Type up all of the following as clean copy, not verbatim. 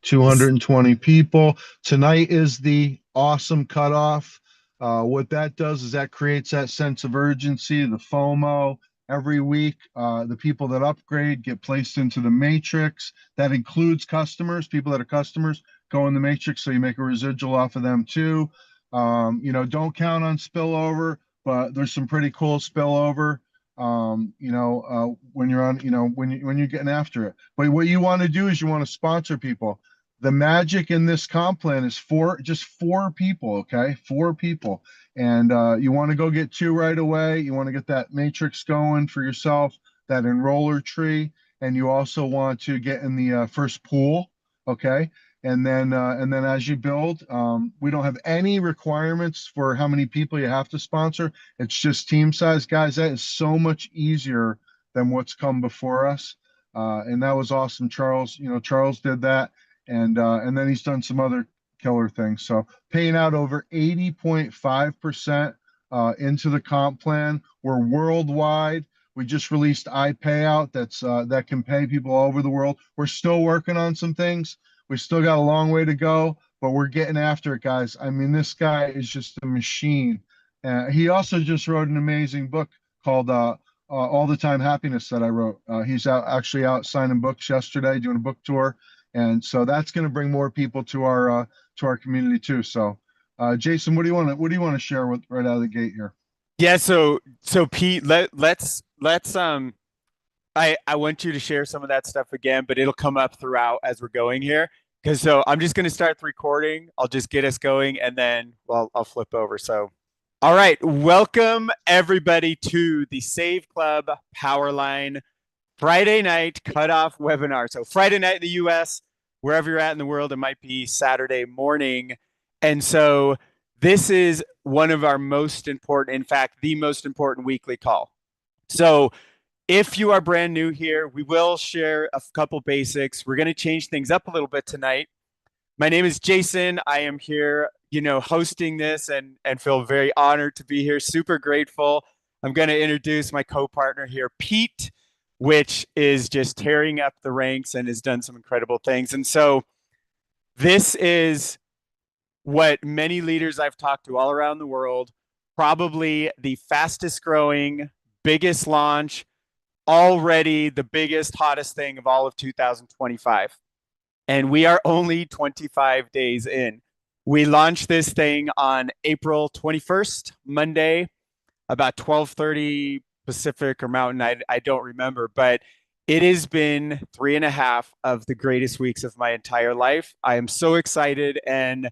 220 people. Tonight is the awesome cutoff. What that does is that creates that sense of urgency, the FOMO. Every week, the people that upgrade get placed into the matrix. That includes customers. People that are customers go in the matrix, so you make a residual off of them too. Don't count on spillover, but there's some pretty cool spillover. When you're on, when you're getting after it. But what you want to do is you want to sponsor people. The magic in this comp plan is just four people, okay? Four people. And you want to go get two right away. You want to get that matrix going for yourself, that enroller tree, and you also want to get in the first pool, okay? And then as you build, we don't have any requirements for how many people you have to sponsor. It's just team size, guys. That is so much easier than what's come before us. And that was awesome. Charles did that. And then he's done some other killer things. So paying out over 80.5% into the comp plan. We're worldwide. We just released iPayout that can pay people all over the world. We're still working on some things. We still got a long way to go, but we're getting after it, guys. I mean, this guy is just a machine. He also just wrote an amazing book called All the Time Happiness that I wrote. He's actually out signing books yesterday, doing a book tour. And so that's going to bring more people to our community too. So, Jason, what do you want to share with right out of the gate here? Yeah, so Pete, let's I want you to share some of that stuff again, but it'll come up throughout as we're going here. Because so I'm just gonna start the recording. I'll just get us going and then I'll flip over. So all right, welcome everybody to the Save Club Powerline Friday night cutoff webinar. So Friday night in the US, wherever you're at in the world, it might be Saturday morning. And so this is one of our most important, in fact, the most important weekly call. So if you are brand new here, we will share a couple basics. We're going to change things up a little bit tonight. My name is Jason. I am here, hosting this and feel very honored to be here. Super grateful. I'm going to introduce my co-partner here, Pete, which is just tearing up the ranks and has done some incredible things. And so this is what many leaders I've talked to all around the world, probably the fastest growing, biggest launch, already the biggest, hottest thing of all of 2025. And we are only 25 days in. We launched this thing on April 21st, Monday, about 12:30 Pacific or Mountain. I don't remember, but it has been 3.5 of the greatest weeks of my entire life. I am so excited and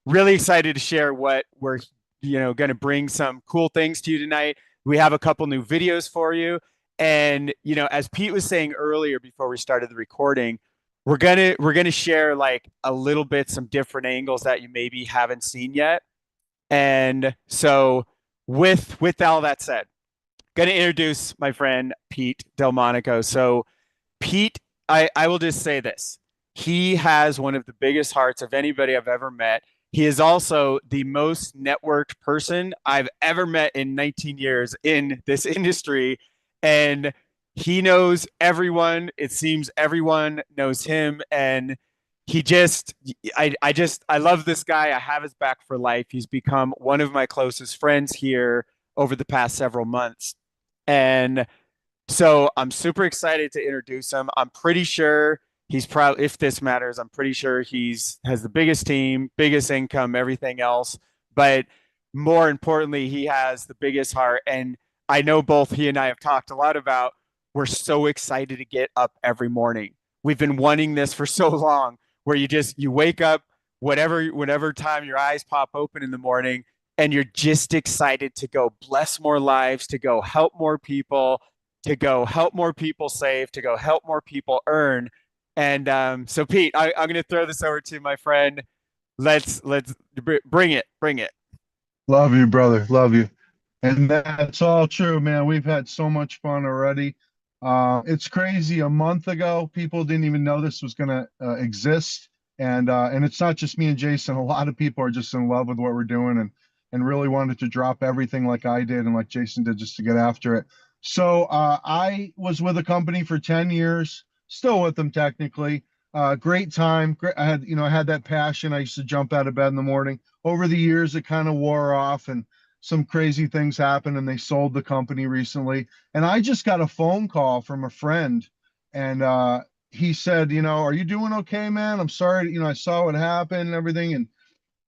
really excited to share what we're going to bring some cool things to you tonight. We have a couple new videos for you. And, as Pete was saying earlier before we started the recording, we're gonna share like a little bit some different angles that you maybe haven't seen yet. And so with all that said, gonna introduce my friend Pete Delmonico. So Pete, I will just say this. He has one of the biggest hearts of anybody I've ever met. He is also the most networked person I've ever met in 19 years in this industry. And he knows everyone. It seems everyone knows him. And I love this guy. I have his back for life. He's become one of my closest friends here over the past several months. And so I'm super excited to introduce him. I'm pretty sure he's probably, if this matters, I'm pretty sure has the biggest team, biggest income, everything else. But more importantly, he has the biggest heart. And I know both he and I have talked a lot about, we're so excited to get up every morning. We've been wanting this for so long, where you wake up, whatever time your eyes pop open in the morning, and you're just excited to go bless more lives, to go help more people, to go help more people save, to go help more people earn. And so Pete, I'm going to throw this over to my friend. Let's bring it. Love you, brother. Love you. And that's all true, man. We've had so much fun already. It's crazy. A month ago, people didn't even know this was going to exist. And it's not just me and Jason. A lot of people are just in love with what we're doing and really wanted to drop everything like I did and like Jason did just to get after it. So I was with a company for 10 years, still with them technically. Great time. Great, I had that passion. I used to jump out of bed in the morning. Over the years, it kind of wore off, and some crazy things happened, and they sold the company recently. And I just got a phone call from a friend, and he said, are you doing okay, man? I'm sorry, I saw what happened and everything.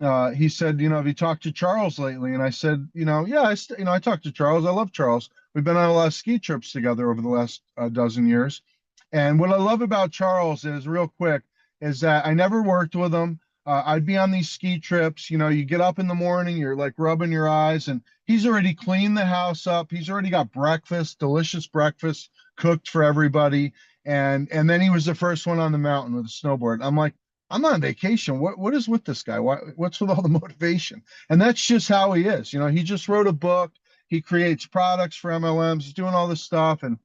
And he said, have you talked to Charles lately? And I said, yeah, I talked to Charles. I love Charles. We've been on a lot of ski trips together over the last dozen years. And what I love about Charles is, real quick, is that I never worked with him. I'd be on these ski trips. You get up in the morning, you're like rubbing your eyes, and he's already cleaned the house up. He's already got breakfast, delicious breakfast cooked for everybody. And then he was the first one on the mountain with a snowboard. I'm like, I'm on vacation. What is with this guy? What's with all the motivation? And that's just how he is. He just wrote a book. He creates products for MLMs. He's doing all this stuff, and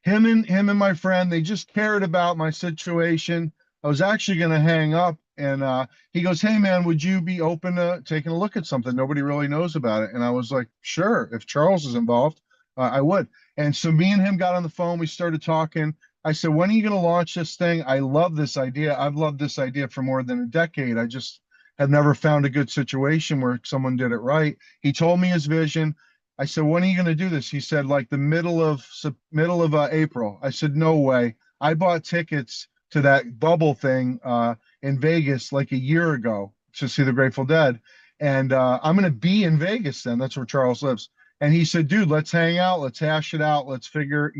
him and my friend, they just cared about my situation. I was actually going to hang up, and he goes, "Hey man, would you be open to taking a look at something? Nobody really knows about it." And I was like, "Sure, if Charles is involved, I would." And so me and him got on the phone. We started talking. I said, "When are you going to launch this thing? I love this idea. I've loved this idea for more than a decade. I just had never found a good situation where someone did it right." He told me his vision. I said, "When are you going to do this?" He said, "Like the middle of April." I said, "No way." I bought tickets to that bubble thing in Vegas like a year ago to see the Grateful Dead, and I'm going to be in Vegas then. That's where Charles lives. And he said, "Dude, let's hang out. Let's hash it out. Let's figure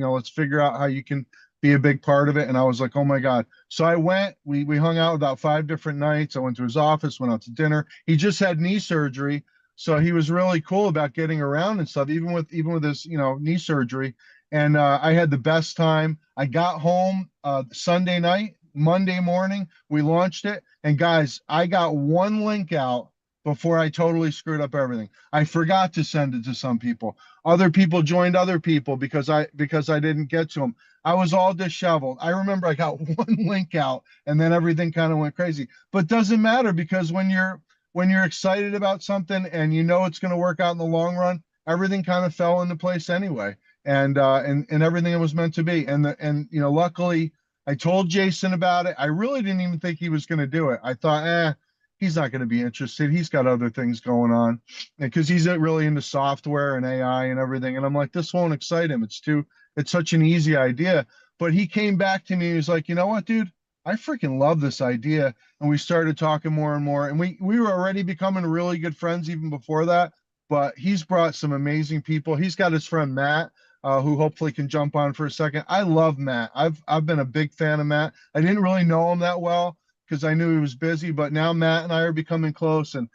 out how you can be a big part of it." And I was like, "Oh my God." So I went. We hung out about 5 different nights. I went to his office, went out to dinner. He just had knee surgery, so he was really cool about getting around and stuff, even with his knee surgery. And I had the best time. I got home Sunday night, Monday morning, we launched it. And guys, I got one link out before I totally screwed up everything. I forgot to send it to some people. Other people joined other people because I didn't get to them. I was all disheveled. I remember I got one link out, and then everything kind of went crazy. But doesn't matter, because when you're excited about something and it's going to work out in the long run, everything kind of fell into place anyway, and everything it was meant to be. And luckily, I told Jason about it. I really didn't even think he was going to do it. I thought, he's not going to be interested. He's got other things going on, because he's really into software and AI and everything. And I'm like, this won't excite him. It's such an easy idea. But he came back to me. He was like, "You know what, dude? I freaking love this idea." And we started talking more and more. And we were already becoming really good friends even before that. But he's brought some amazing people. He's got his friend Matt, who hopefully can jump on for a second. I love Matt. I've been a big fan of Matt. I didn't really know him that well because I knew he was busy, but now Matt and I are becoming close, and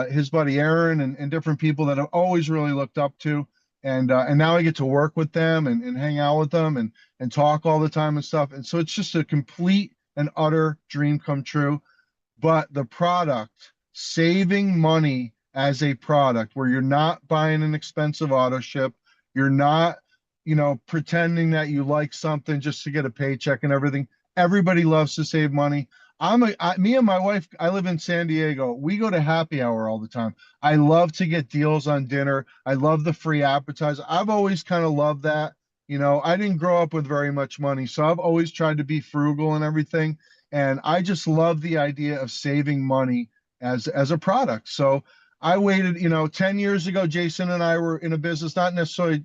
his buddy Aaron, and different people that I've always really looked up to. And now I get to work with them, and hang out with them, and talk all the time and stuff. And so it's just a complete and utter dream come true. But the product, saving money as a product, where you're not buying an expensive auto ship, you're not, pretending that you like something just to get a paycheck and everything. Everybody loves to save money. Me and my wife, I live in San Diego. We go to happy hour all the time. I love to get deals on dinner. I love the free appetizer. I've always kind of loved that. I didn't grow up with very much money, so I've always tried to be frugal and everything. And I just love the idea of saving money as a product. So I waited, 10 years ago, Jason and I were in a business, not necessarily,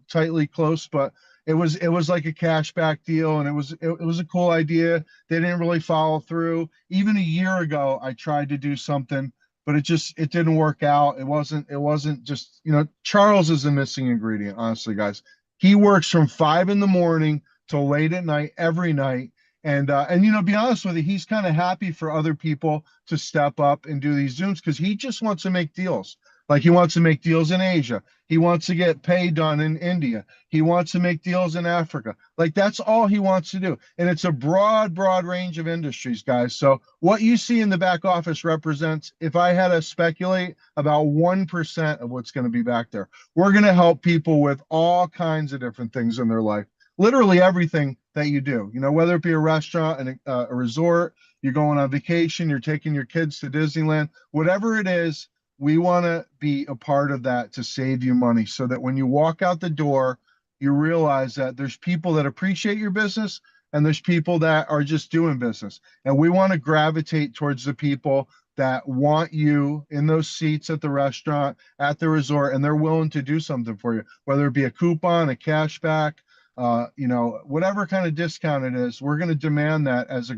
tightly close, but it was like a cashback deal, and it was a cool idea. They didn't really follow through. Even a year ago, I tried to do something, but it didn't work out. It wasn't just, Charles is the missing ingredient, honestly, guys. He works from 5 in the morning till late at night every night. And be honest with you, he's kind of happy for other people to step up and do these Zooms, because he just wants to make deals. Like, he wants to make deals in Asia. He wants to get pay done in India. He wants to make deals in Africa. Like, that's all he wants to do. And it's a broad, broad range of industries, guys. So what you see in the back office represents, if I had to speculate, about 1% of what's going to be back there. We're going to help people with all kinds of different things in their life. Literally everything that you do, whether it be a restaurant and a resort, you're going on vacation, you're taking your kids to Disneyland, whatever it is, we want to be a part of that to save you money, so that when you walk out the door, you realize that there's people that appreciate your business, and there's people that are just doing business. And we want to gravitate towards the people that want you in those seats at the restaurant, at the resort, and they're willing to do something for you, whether it be a coupon, a cashback, whatever kind of discount it is. We're going to demand that as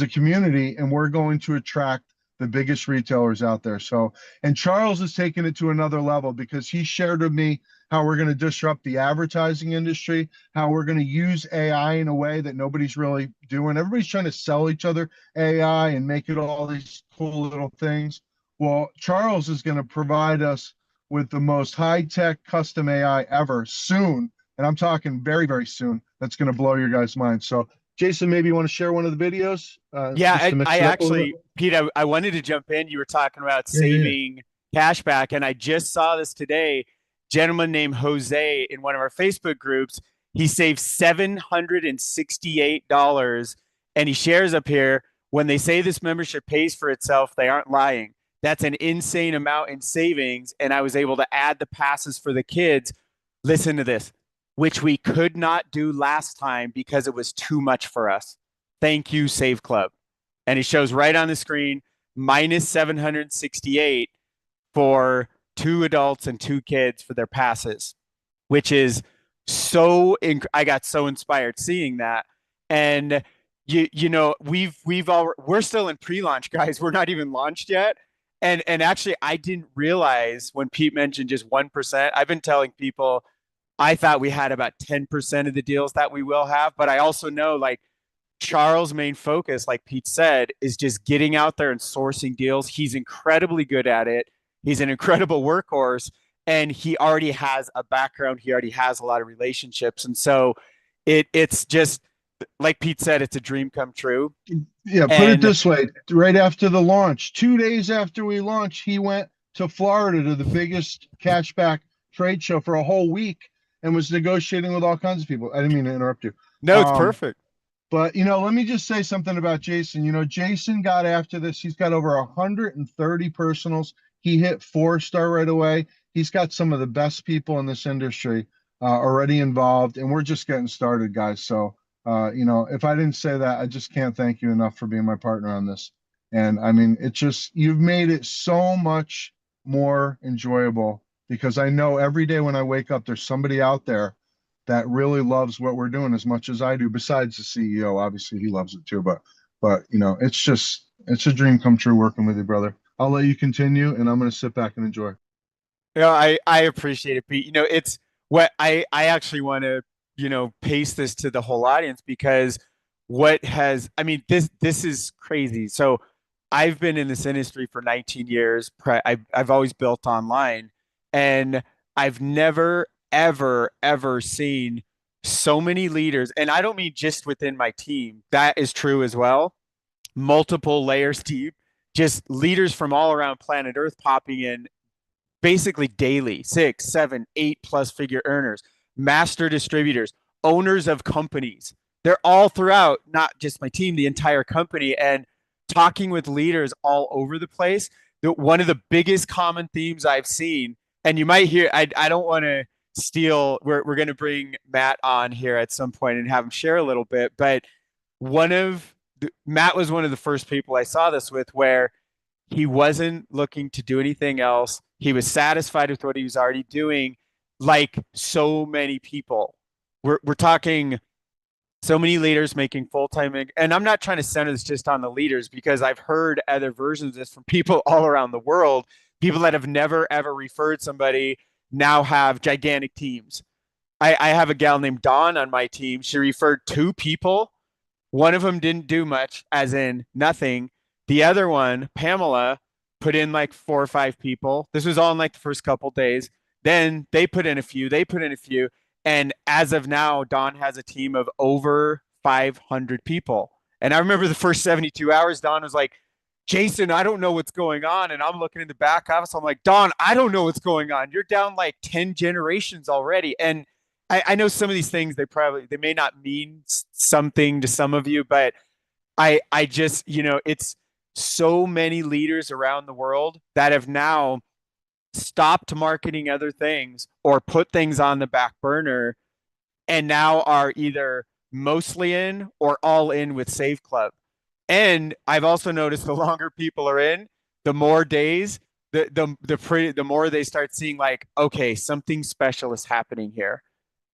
a community, and we're going to attract the biggest retailers out there. So, and Charles is taking it to another level because he shared with me how we're going to disrupt the advertising industry, how we're going to use AI in a way that nobody's really doing. Everybody's trying to sell each other AI and make it all these cool little things. Well, Charles is going to provide us with the most high-tech custom AI ever soon. And I'm talking very, very soon. That's going to blow your guys' mind. So, Jason, maybe you want to share one of the videos? Yeah, Just to mix I it up a little actually, bit? Pete, I wanted to jump in. You were talking about Yeah. saving cash back, and I just saw this today. Gentleman named Jose in one of our Facebook groups, he saved $768, and he shares up here, when they say this membership pays for itself, they aren't lying. That's an insane amount in savings, and I was able to add the passes for the kids. Listen to this, which we could not do last time because it was too much for us. Thank you, Save Club. And it shows right on the screen minus 768 for 2 adults and 2 kids for their passes, which is I got so inspired seeing that. And we're still in pre-launch, guys. We're not even launched yet. And actually, I didn't realize when Pete mentioned just 1%. I've been telling people I thought we had about 10% of the deals that we will have, but I also know, like, Charles' main focus, like Pete said, is just getting out there and sourcing deals. He's incredibly good at it. He's an incredible workhorse, and he already has a background. He already has a lot of relationships, and so it's just like Pete said, it's a dream come true. Yeah, put it And this way. Right after the launch, 2 days after we launched, he went to Florida to the biggest cashback trade show for a whole week and was negotiating with all kinds of people. I didn't mean to interrupt you. no, it's Um, perfect. but let me just say something about Jason. Jason got after this. He's got over 130 personals. He hit 4-star right away. He's got some of the best people in this industry already involved, and we're just getting started, guys. So, if I didn't say that, I just can't thank you enough for being my partner on this. And I mean, you've made it so much more enjoyable because I know every day when I wake up, there's somebody out there that really loves what we're doing as much as I do. Besides the CEO, obviously he loves it too. But it's a dream come true working with you, brother. I'll let you continue, and I'm going to sit back and enjoy. I appreciate it, Pete. It's what I actually want to, pace this to the whole audience, because I mean, this is crazy. So I've been in this industry for 19 years. I've always built online, and I've never, ever, ever seen so many leaders. And I don't mean just within my team. That is true as well. Multiple layers deep, just leaders from all around planet Earth popping in basically daily, 6, 7, 8+ figure earners, master distributors, owners of companies. They're all throughout, not just my team, the entire company, and talking with leaders all over the place. One of the biggest common themes I've seen, and you might hear, I don't want to steal, we're going to bring Matt on here at some point and have him share a little bit, but Matt was one of the first people I saw this with, where he wasn't looking to do anything else. He was satisfied with what he was already doing, like so many people. We're talking so many leaders making full-time, and I'm not trying to center this just on the leaders, because I've heard other versions of this from people all around the world. People that have never ever referred somebody now have gigantic teams. I have a gal named Dawn on my team. She referred 2 people. One of them didn't do much, as in nothing. The other one, Pamela, put in like 4 or 5 people. This was all in like the first couple days. Then they put in a few, And as of now, Dawn has a team of over 500 people. And I remember the first 72 hours, Dawn was like, Jason, I don't know what's going on. And I'm looking in the back office. I'm like, Dawn, I don't know what's going on. You're down like 10 generations already. And I know some of these things, they may not mean something to some of you, but I just, it's so many leaders around the world that have now stopped marketing other things or put things on the back burner, and now are either mostly in or all in with Save Club. And I've also noticed the longer people are in, the more days, the more they start seeing like, okay, something special is happening here.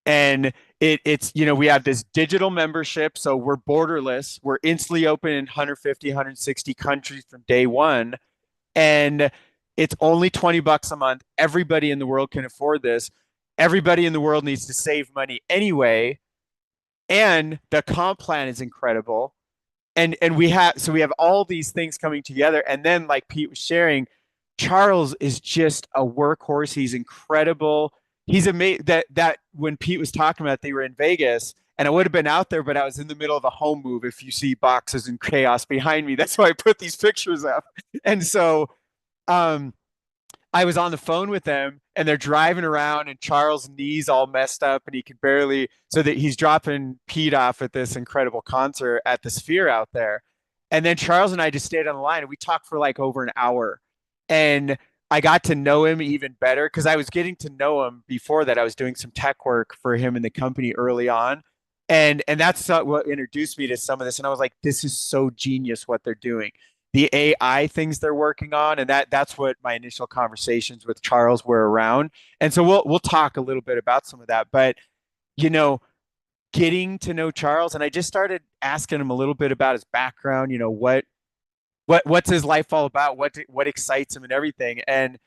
And it's, we have this digital membership, so we're borderless. We're instantly open in 150, 160 countries from day one, and it's only $20 a month. Everybody in the world can afford this. Everybody in the world needs to save money anyway, and the comp plan is incredible. And we have all these things coming together, and then like Pete was sharing, Charles is just a workhorse. He's incredible. He's amazing. That when Pete was talking about, they were in Vegas, and I would have been out there, but I was in the middle of a home move. If you see boxes and chaos behind me, that's why I put these pictures up. And so um, I was on the phone with them, and they're driving around, and Charles' knees all messed up, and he could barely, so that he's dropping Pete off at this incredible concert at the Sphere out there. And then Charles and I just stayed on the line, and we talked for like over an hour. And I got to know him even better because I was getting to know him before that. I was doing some tech work for him in the company early on. And that's what introduced me to some of this. And I was like, this is so genius what they're doing, the AI things they're working on, and that's what my initial conversations with Charles were around. And so we'll talk a little bit about some of that. But you know, getting to know Charles, and I just started asking him a little bit about his background. What's his life all about? What excites him and everything. And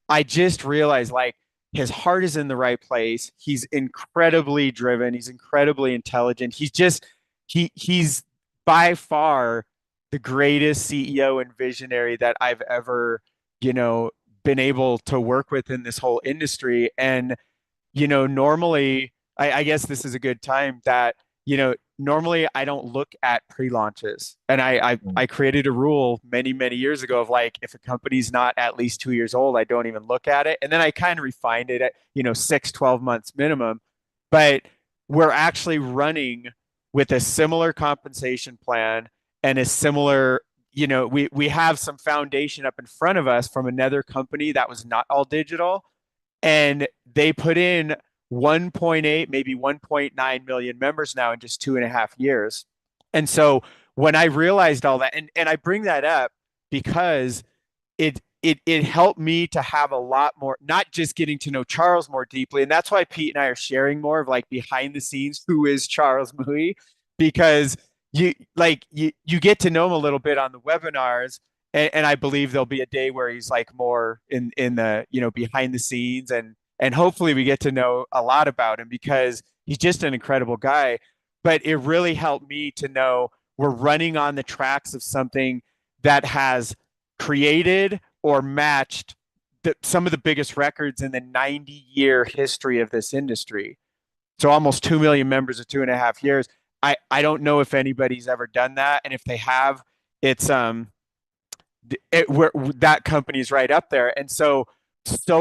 I just realized like his heart is in the right place. He's incredibly driven. He's incredibly intelligent. He's by far the greatest CEO and visionary that I've ever, you know, been able to work with in this whole industry. And normally, I guess this is a good time that, normally I don't look at pre-launches. And I created a rule many, many years ago of like, if a company's not at least 2 years old, I don't even look at it. And then I kind of refined it at, 6, 12 months minimum. But we're actually running with a similar compensation plan and a similar, we have some foundation up in front of us from another company that was not all digital, and they put in 1.8, maybe 1.9 million members now in just 2.5 years. And so when I realized all that, and I bring that up because it helped me to have a lot more, not just getting to know Charles more deeply. And that's why Pete and I are sharing more of like behind the scenes, who is Charles Mui, because you get to know him a little bit on the webinars, and I believe there'll be a day where he's like more in the behind the scenes, and hopefully we get to know a lot about him because he's just an incredible guy. But it really helped me to know we're running on the tracks of something that has created or matched some of the biggest records in the 90-year history of this industry. So almost 2 million members in 2.5 years. I don't know if anybody's ever done that, and if they have, it's that company's right up there. And so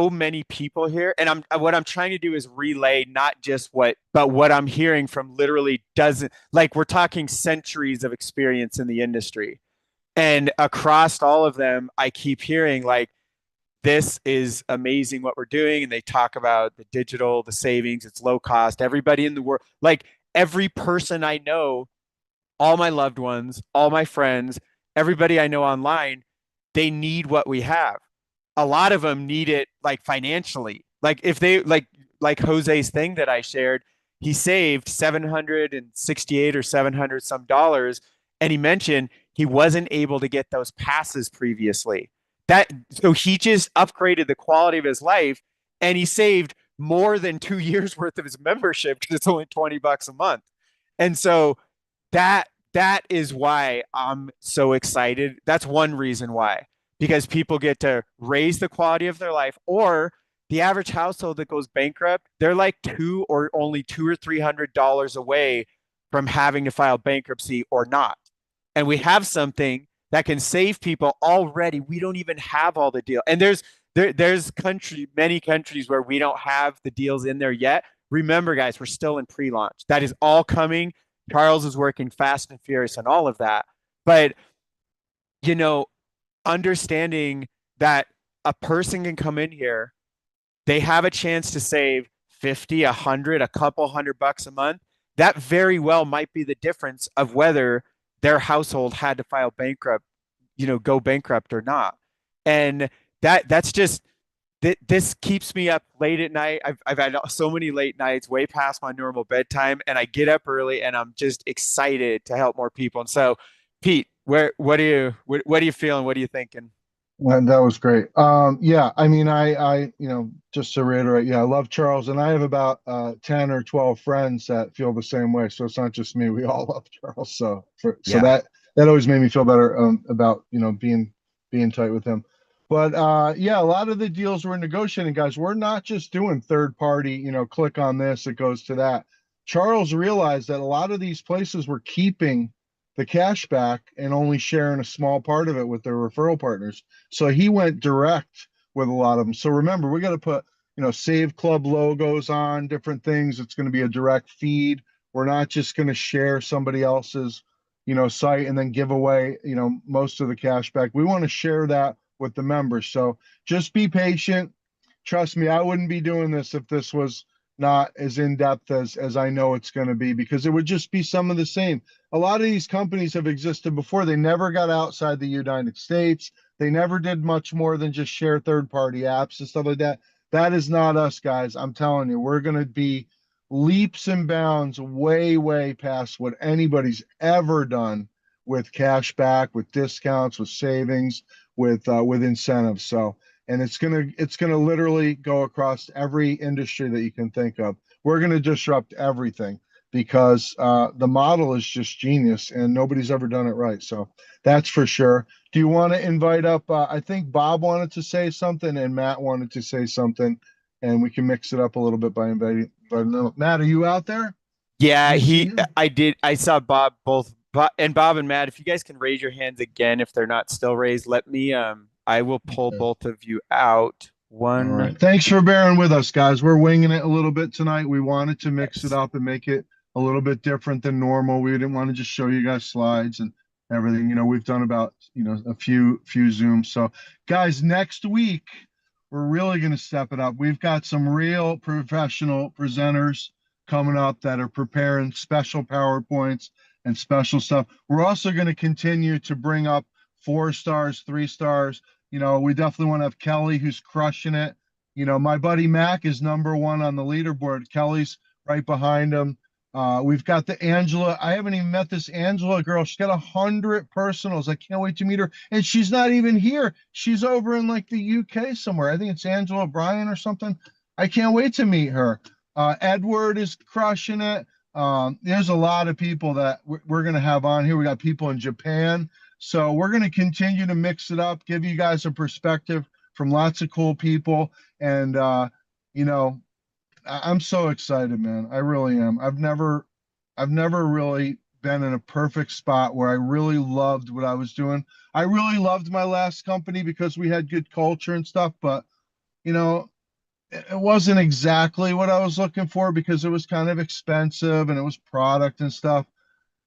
many people here, and what I'm trying to do is relay not just but what I'm hearing from literally dozens, like we're talking centuries of experience in the industry. And across all of them, I keep hearing like, this is amazing what we're doing. And they talk about the digital, the savings, it's low cost. Everybody in the world, like every person I know, all my loved ones, all my friends, everybody I know online, they need what we have. A lot of them need it like financially. Like if they like Jose's thing that I shared, he saved 768 or 700 some dollars, and he mentioned he wasn't able to get those passes previously. So he just upgraded the quality of his life, and he saved more than 2 years worth of his membership because it's only $20 a month. And so that is why I'm so excited. That's one reason why, because people get to raise the quality of their life. Or the average household that goes bankrupt, they're like only $200 or $300 away from having to file bankruptcy or not. And we have something that can save people already. We don't even have all the deal. And there's many countries where we don't have the deals in there yet. Remember, guys, we're still in pre-launch. That is all coming. Charles is working fast and furious on all of that. But understanding that a person can come in here, they have a chance to save 50, 100, a couple $100 a month. that very well might be the difference of whether their household had to file bankrupt, go bankrupt or not. And that's just this keeps me up late at night. I've had so many late nights, way past my normal bedtime, and I get up early, and I'm just excited to help more people. And so, Pete, what are you feeling? What are you thinking? And that was great. Yeah, I mean, just to reiterate, yeah, I love Charles, and I have about 10 or 12 friends that feel the same way. So it's not just me. We all love Charles. So Yeah. that always made me feel better about, being tight with him. But yeah, a lot of the deals we're negotiating, guys, we're not just doing third party, click on this, it goes to that. Charles realized that a lot of these places were keeping the cash back and only sharing a small part of it with their referral partners. So he went direct with a lot of them. So remember, we got to put, Save Club logos on different things. It's going to be a direct feed. We're not just going to share somebody else's, site and then give away, most of the cash back. We want to share that with the members. So just be patient. Trust me, I wouldn't be doing this if this was not as in depth as I know it's going to be, because it would just be some of the same. A lot of these companies have existed before. They never got outside the United States. They never did much more than just share third party apps and stuff like that. That is not us, guys. I'm telling you, we're going to be leaps and bounds way, way past what anybody's ever done with cash back, with discounts, with savings, with incentives. So, and it's gonna literally go across every industry that you can think of. We're gonna disrupt everything because the model is just genius and nobody's ever done it right. So that's for sure. Do you want to invite up? I think Bob wanted to say something and Matt wanted to say something, and we can mix it up a little bit by inviting them. Matt, are you out there? Do Yeah, you see him? I did. I saw Bob both, Bob and Matt. If you guys can raise your hands again, if they're not still raised, let me, I will pull Okay. both of you out. All One. right. Thanks for bearing with us, guys. We're winging it a little bit tonight. We wanted to mix it Yes. up and make it a little bit different than normal. We didn't want to just show you guys slides and everything. We've done about, a few Zooms. So, guys, next week we're really going to step it up. We've got some real professional presenters coming up that are preparing special PowerPoints and special stuff. We're also going to continue to bring up 4 stars, 3 stars. We definitely want to have Kelly, who's crushing it. My buddy Mac is #1 on the leaderboard. Kelly's right behind him. We've got the Angela. I haven't even met this Angela girl. She's got 100 personals. I can't wait to meet her. And she's not even here. She's over in like the UK somewhere. I think it's Angela Bryan or something. I can't wait to meet her. Edward is crushing it. There's a lot of people that we're going to have on here. We got people in Japan. So we're going to continue to mix it up, give you guys a perspective from lots of cool people. And, you know, I'm so excited, man. I really am. I've never really been in a perfect spot where I really loved what I was doing. I really loved my last company because we had good culture and stuff, but you know, it wasn't exactly what I was looking for because it was kind of expensive and it was product and stuff.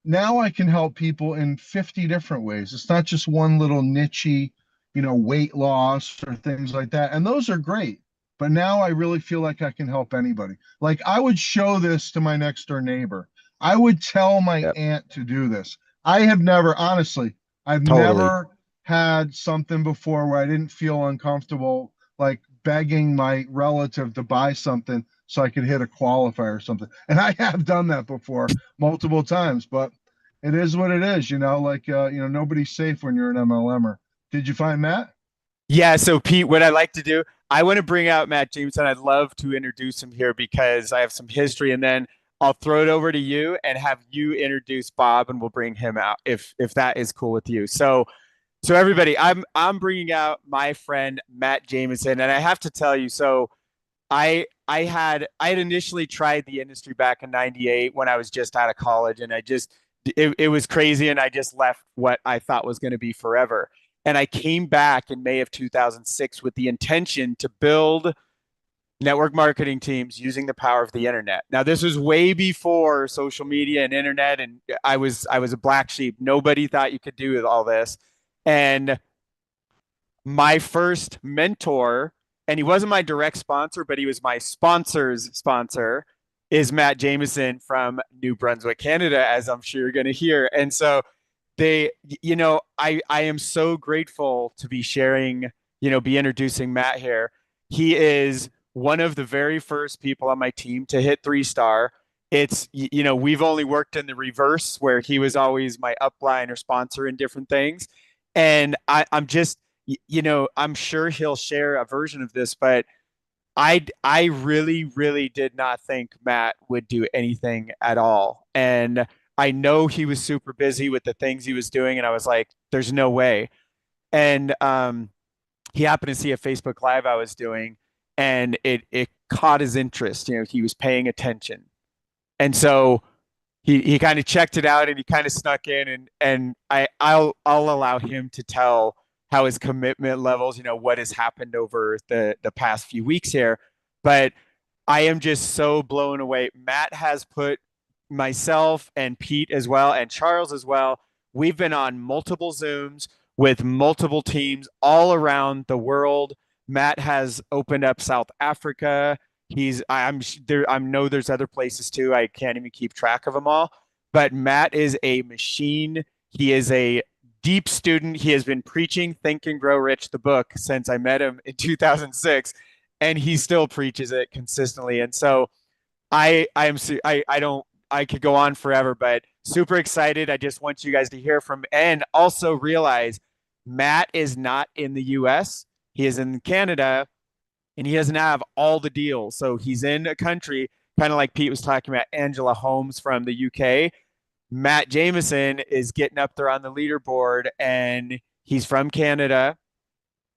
Now I can help people in 50 different ways. It's not just one little nichey, weight loss or things like that. And those are great. But now I really feel like I can help anybody. Like I would show this to my next door neighbor. I would tell my Yep. aunt to do this. I have never, honestly, I've Totally. never had something before where I didn't feel uncomfortable, like begging my relative to buy something so I could hit a qualifier or something. And I have done that before multiple times, but it is what it is, like nobody's safe when you're an MLMer. Did you find Matt? Yeah. So, Pete, what I like to do, I want to bring out Matt Jameson. I'd love to introduce him here because I have some history, and then I'll throw it over to you and have you introduce Bob, and we'll bring him out if that is cool with you. So everybody, I'm bringing out my friend Matt Jameson, and I have to tell you, so I had initially tried the industry back in '98 when I was just out of college, and it was crazy, and I just left what I thought was going to be forever. And I came back in May of 2006 with the intention to build network marketing teams using the power of the internet. Now this was way before social media and internet, and I was a black sheep. Nobody thought you could do all this. And my first mentor, and he wasn't my direct sponsor, but he was my sponsor's sponsor. is Matt Jameson from New Brunswick, Canada, as I'm sure you're going to hear. And so they, I am so grateful to be sharing, be introducing Matt here. He is one of the very first people on my team to hit 3 star. We've only worked in the reverse where he was always my upline or sponsor in different things. And I'm just, I'm sure he'll share a version of this, but I really, really did not think Matt would do anything at all. And I know he was super busy with the things he was doing, and I was like, there's no way. And he happened to see a Facebook Live I was doing, and it caught his interest. He was paying attention. And so he kind of checked it out and he kind of snuck in, and I'll allow him to tell how his commitment levels, what has happened over the past few weeks here. But I am just so blown away. Matt has put myself and Pete as well and Charles as well. We've been on multiple Zooms with multiple teams all around the world. Matt has opened up South Africa. I'm there. I know there's other places too. I can't even keep track of them all. But Matt is a machine. He is a deep student. He has been preaching Think and Grow Rich, the book, since I met him in 2006, and he still preaches it consistently. And so I could go on forever, but super excited. I just want you guys to hear from, and also realize Matt is not in the US. He is in Canada, and he doesn't have all the deals. So he's in a country, kind of like Pete was talking about, Angela Holmes from the UK. Matt Jameson is getting up there on the leaderboard, and he's from Canada,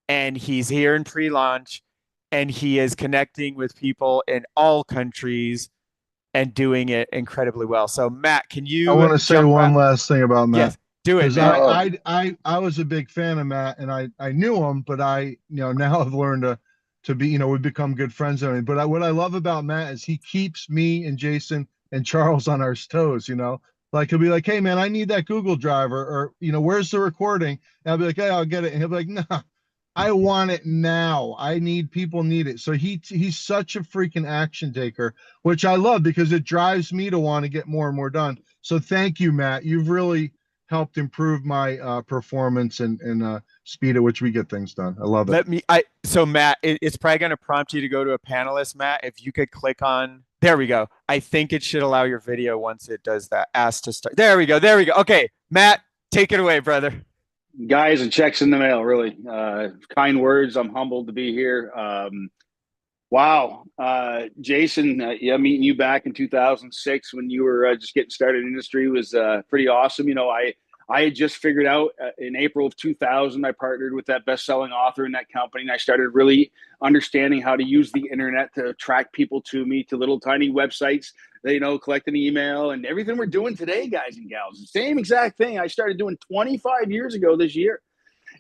and he's here in pre-launch, and he is connecting with people in all countries and doing it incredibly well. So Matt, can I you want to say jump one out? last thing about Matt. Yes, do it, Because man. I was a big fan of Matt, and I knew him, but now I've learned to be, we've become good friends. But what I love about Matt is he keeps me and Jason and Charles on our toes. Like he'll be like, "Hey man, I need that Google Drive," or "Where's the recording?" And I'll be like, "Hey, I'll get it," and he'll be like, "Nah, I want it now. People need it." So he's such a freaking action taker, which I love because it drives me to want to get more and more done. So thank you, Matt. You've really helped improve my performance and speed at which we get things done. I love it. So Matt, it's probably going to prompt you to go to a panelist. Matt, if you could click on, there we go. I think it should allow your video once it does that. Ask to start. There we go. Okay, Matt, take it away, brother. Guys, and checks in the mail, really. Kind words. I'm humbled to be here. Wow. Jason, meeting you back in 2006 when you were just getting started in the industry was pretty awesome. I had just figured out in April of 2000, I partnered with that best-selling author in that company, and I started really understanding how to use the internet to attract people to me, to little tiny websites, collect an email, and everything we're doing today, guys and gals. The same exact thing I started doing 25 years ago this year.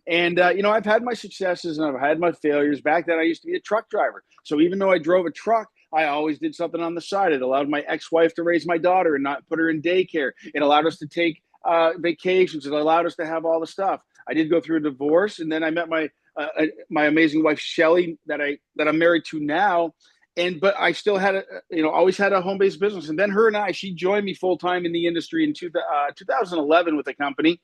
And, I've had my successes and I've had my failures. Back then, I used to be a truck driver. So even though I drove a truck, I always did something on the side. It allowed my ex-wife to raise my daughter and not put her in daycare. It allowed us to take vacations. It allowed us to have all the stuff. I did go through a divorce, and then I met my amazing wife, Shelly, that I'm married to now. But I still had always had a home-based business. And then she joined me full-time in the industry in 2011 with the company.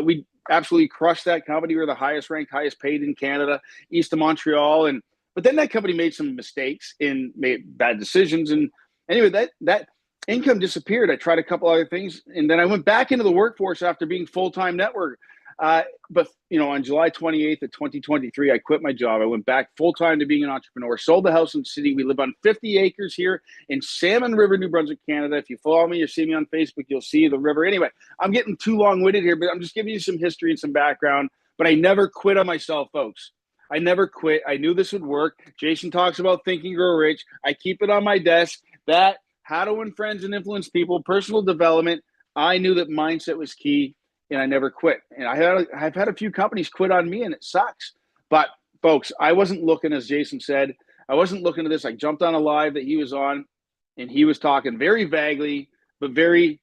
We absolutely crushed that company. We were the highest ranked, highest paid in Canada, east of Montreal. But then that company made some mistakes and made bad decisions. And anyway, that income disappeared. I tried a couple other things, and then I went back into the workforce after being full-time network. But on July 28th of 2023, I quit my job. I went back full-time to being an entrepreneur, sold the house in the city. We live on 50 acres here in Salmon River, New Brunswick, Canada. If you follow me or see me on Facebook, you'll see the river. Anyway, I'm getting too long-winded here, but I'm just giving you some history and some background. But I never quit on myself, folks. I never quit. I knew this would work. Jason talks about Think and Grow Rich. I keep it on my desk. That how to win friends and influence people, personal development. I knew that mindset was key, and I never quit. And I've had a few companies quit on me, and it sucks. But folks, I wasn't looking, as Jason said, I wasn't looking at this. I jumped on a live that he was on, and he was talking very vaguely, but very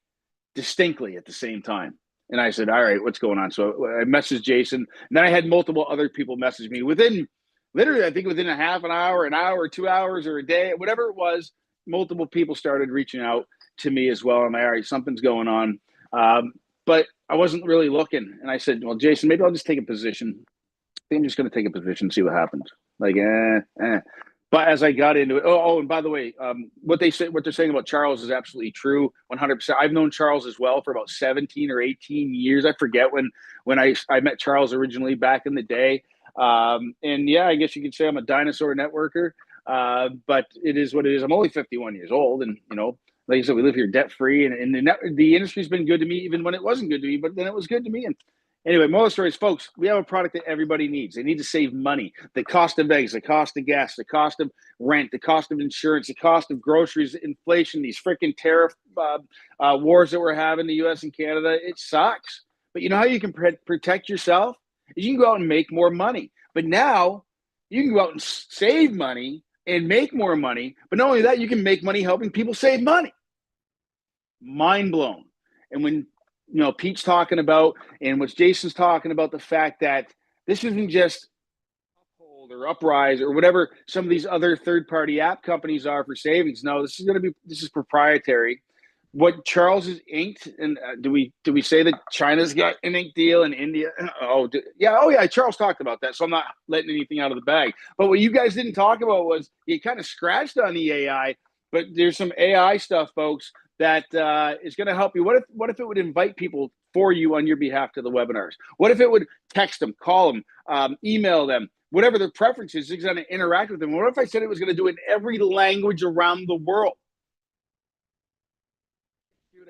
distinctly at the same time. And I said, all right, what's going on? So I messaged Jason, and then I had multiple other people message me within a half an hour, 2 hours, or a day, whatever it was. multiple people started reaching out to me as well. I'm like, all right, something's going on. But I wasn't really looking. And I said, well, Jason, maybe I'll just take a position. I think I'm just going to take a position, see what happens. Like, But as I got into it, and by the way, what they're saying about Charles is absolutely true, 100%. I've known Charles as well for about 17 or 18 years. I forget when I met Charles originally back in the day. And yeah, I guess you could say I'm a dinosaur networker, but it is what it is. I'm only 51 years old, and like I said, we live here debt free, and the industry's been good to me even when it wasn't good to me. But then it was good to me, and anyway, moral story is, folks, we have a product that everybody needs. They need to save money. The cost of eggs, the cost of gas, the cost of rent, the cost of insurance, the cost of groceries, inflation, these freaking tariff wars that we're having in the U.S. and Canada. It sucks. But you know how you can protect yourself? You can go out and make more money. But now you can go out and save money and make more money. But not only that, you can make money helping people save money. Mind blown. And when Pete's talking about, and what Jason's talking about, the fact that this isn't just Uphold or Uprise or whatever some of these other third-party app companies are for savings. No, this is proprietary. What Charles is inked, and do we say that China's got an ink deal and India? Oh yeah. Charles talked about that, so I'm not letting anything out of the bag. But what you guys didn't talk about was you kind of scratched on the AI, but there's some AI stuff, folks, that is going to help you. What if it would invite people for you on your behalf to the webinars? What if it would text them, call them, email them, whatever their preference is, it's going to interact with them? What if I said it was going to do it in every language around the world?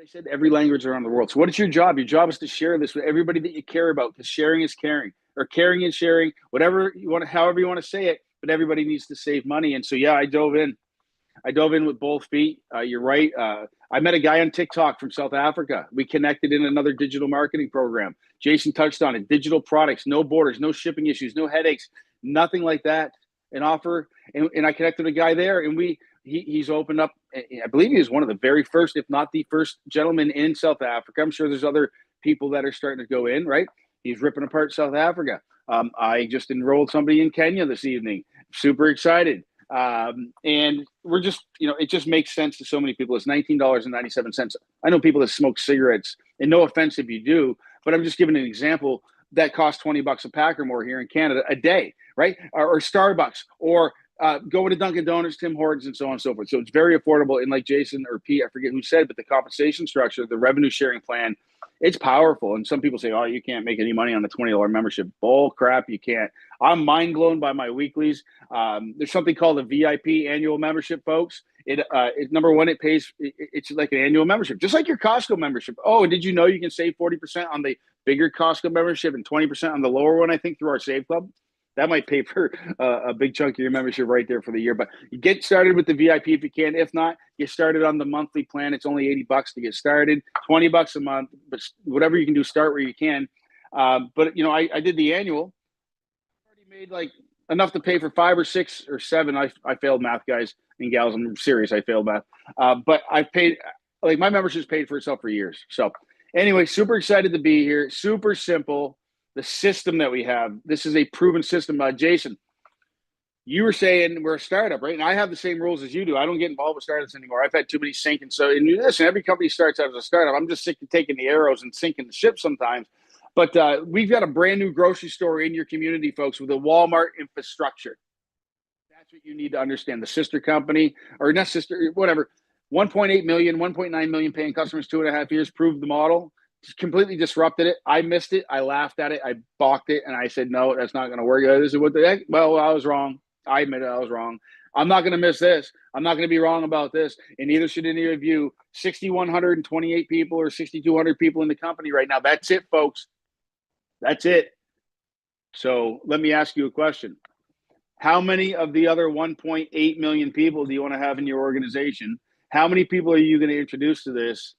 I said every language around the world. So what is your job? Your job is to share this with everybody that you care about, because sharing is caring, or caring is sharing, whatever you want, however you want to say it, but everybody needs to save money. And so, yeah, I dove in with both feet. You're right. I met a guy on TikTok from South Africa. We connected in another digital marketing program. Jason touched on it. Digital products, no borders, no shipping issues, no headaches, nothing like that. An offer. And I connected a guy there, and he's opened up. I believe he was one of the very first, if not the first gentleman in South Africa. I'm sure there's other people that are starting to go in, right? He's ripping apart South Africa. I just enrolled somebody in Kenya this evening. Super excited. And we're just, it just makes sense to so many people. It's $19.97. I know people that smoke cigarettes, and no offense if you do, but I'm just giving an example that costs $20 a pack or more here in Canada a day, right? Or Starbucks, or go to Dunkin' Donuts, Tim Hortons, and so on and so forth. So it's very affordable. And like Jason or Pete, I forget who said, but the compensation structure, the revenue sharing plan, it's powerful. And some people say, oh, you can't make any money on the $20 membership. Bull crap, you can't. I'm mind blown by my weeklies. There's something called a VIP annual membership, folks. It number one, it's like an annual membership, just like your Costco membership. Oh, and did you know you can save 40% on the bigger Costco membership and 20% on the lower one, I think, through our Save Club? That might pay for a big chunk of your membership right there for the year. But you get started with the VIP if you can. If not, get started on the monthly plan. It's only $80 to get started, $20 a month. But whatever you can do, start where you can. But I did the annual. I already made like enough to pay for 5 or 6 or 7. I failed math, guys and gals. I'm serious. I failed math. But I've paid, like, my membership's paid for itself for years. So anyway, super excited to be here. Super simple. The system that we have, this is a proven system. Jason, you were saying we're a startup, right? And I have the same rules as you do. I don't get involved with startups anymore. I've had too many sink. And listen, every company starts out as a startup. I'm just sick of taking the arrows and sinking the ship sometimes. But we've got a brand new grocery store in your community, folks, with a Walmart infrastructure. That's what you need to understand. The sister company, or not sister, whatever, 1.8 million, 1.9 million paying customers, 2.5 years, proved the model. Completely disrupted it. I missed it. I laughed at it. I balked it. And I said, no, that's not going to work. This is what the heck? Well, I was wrong. I admit it. I was wrong. I'm not going to miss this. I'm not going to be wrong about this. And neither should any of you. 6,128 people or 6,200 people in the company right now. That's it, folks. That's it. So let me ask you a question. How many of the other 1.8 million people do you want to have in your organization? How many people are you going to introduce to this?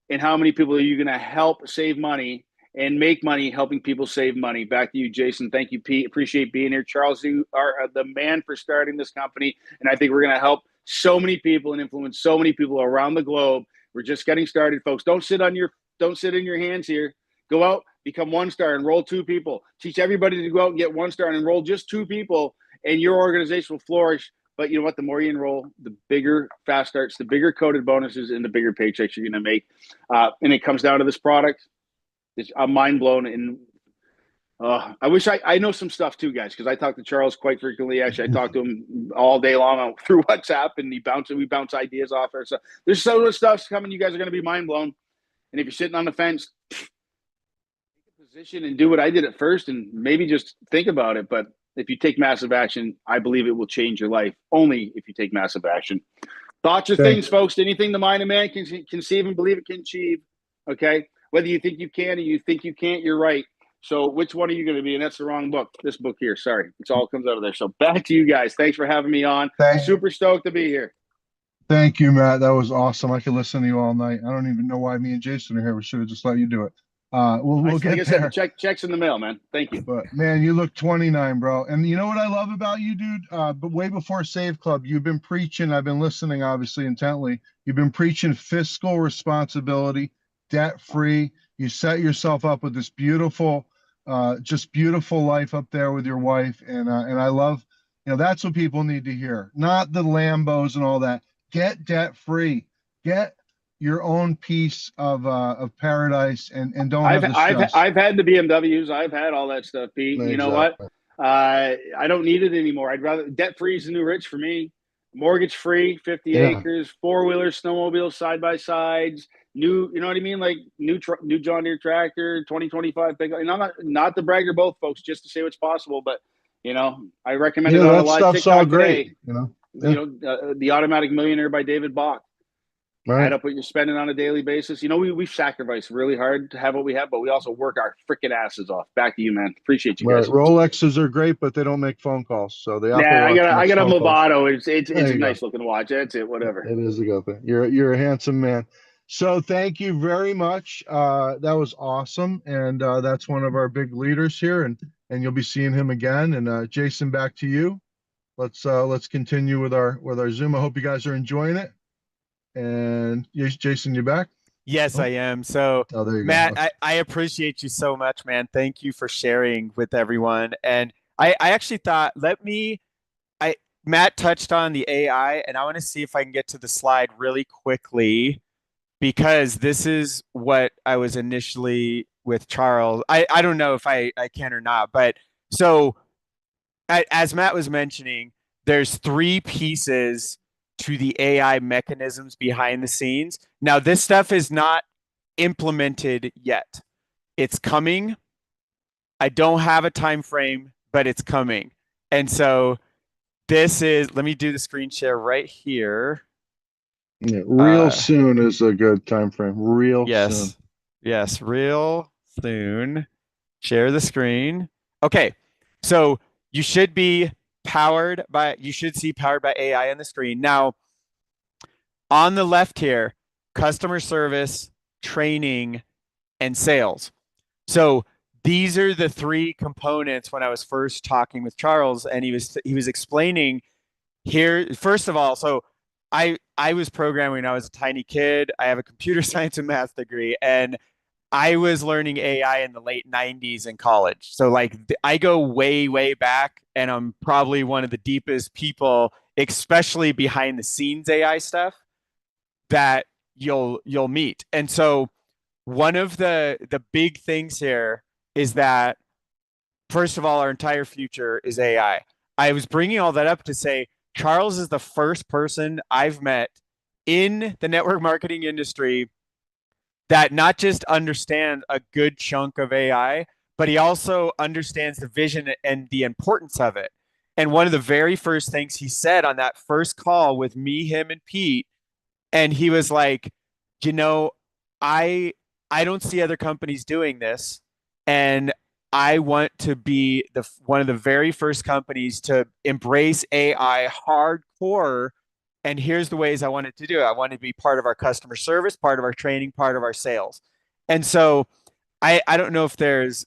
And how many people are you going to help save money and make money helping people save money? Back to you, Jason. Thank you, Pete. Appreciate being here. Charles, you are the man for starting this company. And I think we're going to help so many people and influence so many people around the globe. We're just getting started, folks. Don't sit in your hands here. Go out, become 1-star, enroll 2 people. Teach everybody to go out and get 1-star and enroll just 2 people, and your organization will flourish But you know what? The more you enroll, the bigger fast starts, the bigger coded bonuses, and the bigger paychecks you're going to make. And it comes down to this product. I'm mind blown. And I wish I know some stuff too, guys, because I talk to Charles quite frequently. Actually, I talk to him all day long through WhatsApp, and we bounce ideas off there. So there's so much stuff coming. You guys are going to be mind blown. And if you're sitting on the fence, take a position and do what I did at first, and maybe just think about it. But if you take massive action, I believe it will change your life. Only if you take massive action. Thoughts are things, folks. Anything the mind of man can conceive and believe it can achieve. Okay, whether you think you can or you think you can't, you're right. So which one are you going to be? And that's the wrong book. This book here. Sorry. It all comes out of there. So back to you guys. Thanks for having me on. Super stoked to be here. Thank you, Matt. That was awesome. I could listen to you all night. I don't even know why me and Jason are here. We should have just let you do it. We'll get there. Checks in the mail, man. Thank you. But man, you look 29, bro. And you know what I love about you, dude? But way before Save Club, you've been preaching. I've been listening, obviously, intently. You've been preaching fiscal responsibility, debt free. You set yourself up with this beautiful, just beautiful life up there with your wife. And I love, that's what people need to hear. Not the Lambos and all that. Get debt free. Get your own piece of paradise and don't have the stress. I've had the BMWs. I've had all that stuff, Pete. Exactly. You know what? I don't need it anymore. I'd rather debt free is the new rich for me. Mortgage free, 50 acres, 4-wheelers, snowmobiles, side by sides, new. You know what I mean? Like new John Deere tractor, 2025 big. And I'm not to brag or both, folks, just to say what's possible. But I recommend it on a live TikTok all great. Today. The Automatic Millionaire by David Bach. Right. Add up what you're spending on a daily basis. We've sacrificed really hard to have what we have, but we also work our freaking asses off. Back to you, man. Appreciate you guys. Rolexes are great, but they don't make phone calls. So they I got a Movado. It's a nice looking watch. That's it. Whatever. It is a good thing. You're a handsome man. So thank you very much. That was awesome, and that's one of our big leaders here, and you'll be seeing him again. And Jason, back to you. Let's continue with our Zoom. I hope you guys are enjoying it. And yes, Jason, you back? Yes, I am. So Matt, I appreciate you so much, man. Thank you for sharing with everyone. And I actually thought, Matt touched on the AI, and I want to see if I can get to the slide really quickly, because this is what I was initially with Charles. I don't know if I can or not, but so as Matt was mentioning, there's 3 pieces to the AI mechanisms behind the scenes. Now, this stuff is not implemented yet. It's coming. I don't have a time frame, but it's coming. And so this is, let me do the screen share right here. Yeah, real soon is a good time frame. Soon. Yes, real soon. Share the screen. Okay, so you should see powered by AI on the screen. Now, on the left here, customer service, training, and sales. So these are the 3 components when I was first talking with Charles, and he was explaining here. First of all, so I was programming when I was a tiny kid. I have a computer science and math degree, and I was learning AI in the late 90s in college. So I go way, way back, and I'm probably one of the deepest people, especially behind the scenes AI stuff, that you'll meet. And so one of the big things here is that, first of all, our entire future is AI. I was bringing all that up to say Charles is the first person I've met in the network marketing industry that not just understands a good chunk of AI, but he also understands the vision and the importance of it. And one of the very first things he said on that first call with me, him, and Pete, and he was like, I don't see other companies doing this, and I want to be one of the very first companies to embrace AI hardcore. And here's the ways I wanted to do it. I want to be part of our customer service, part of our training, part of our sales. And so I don't know if there's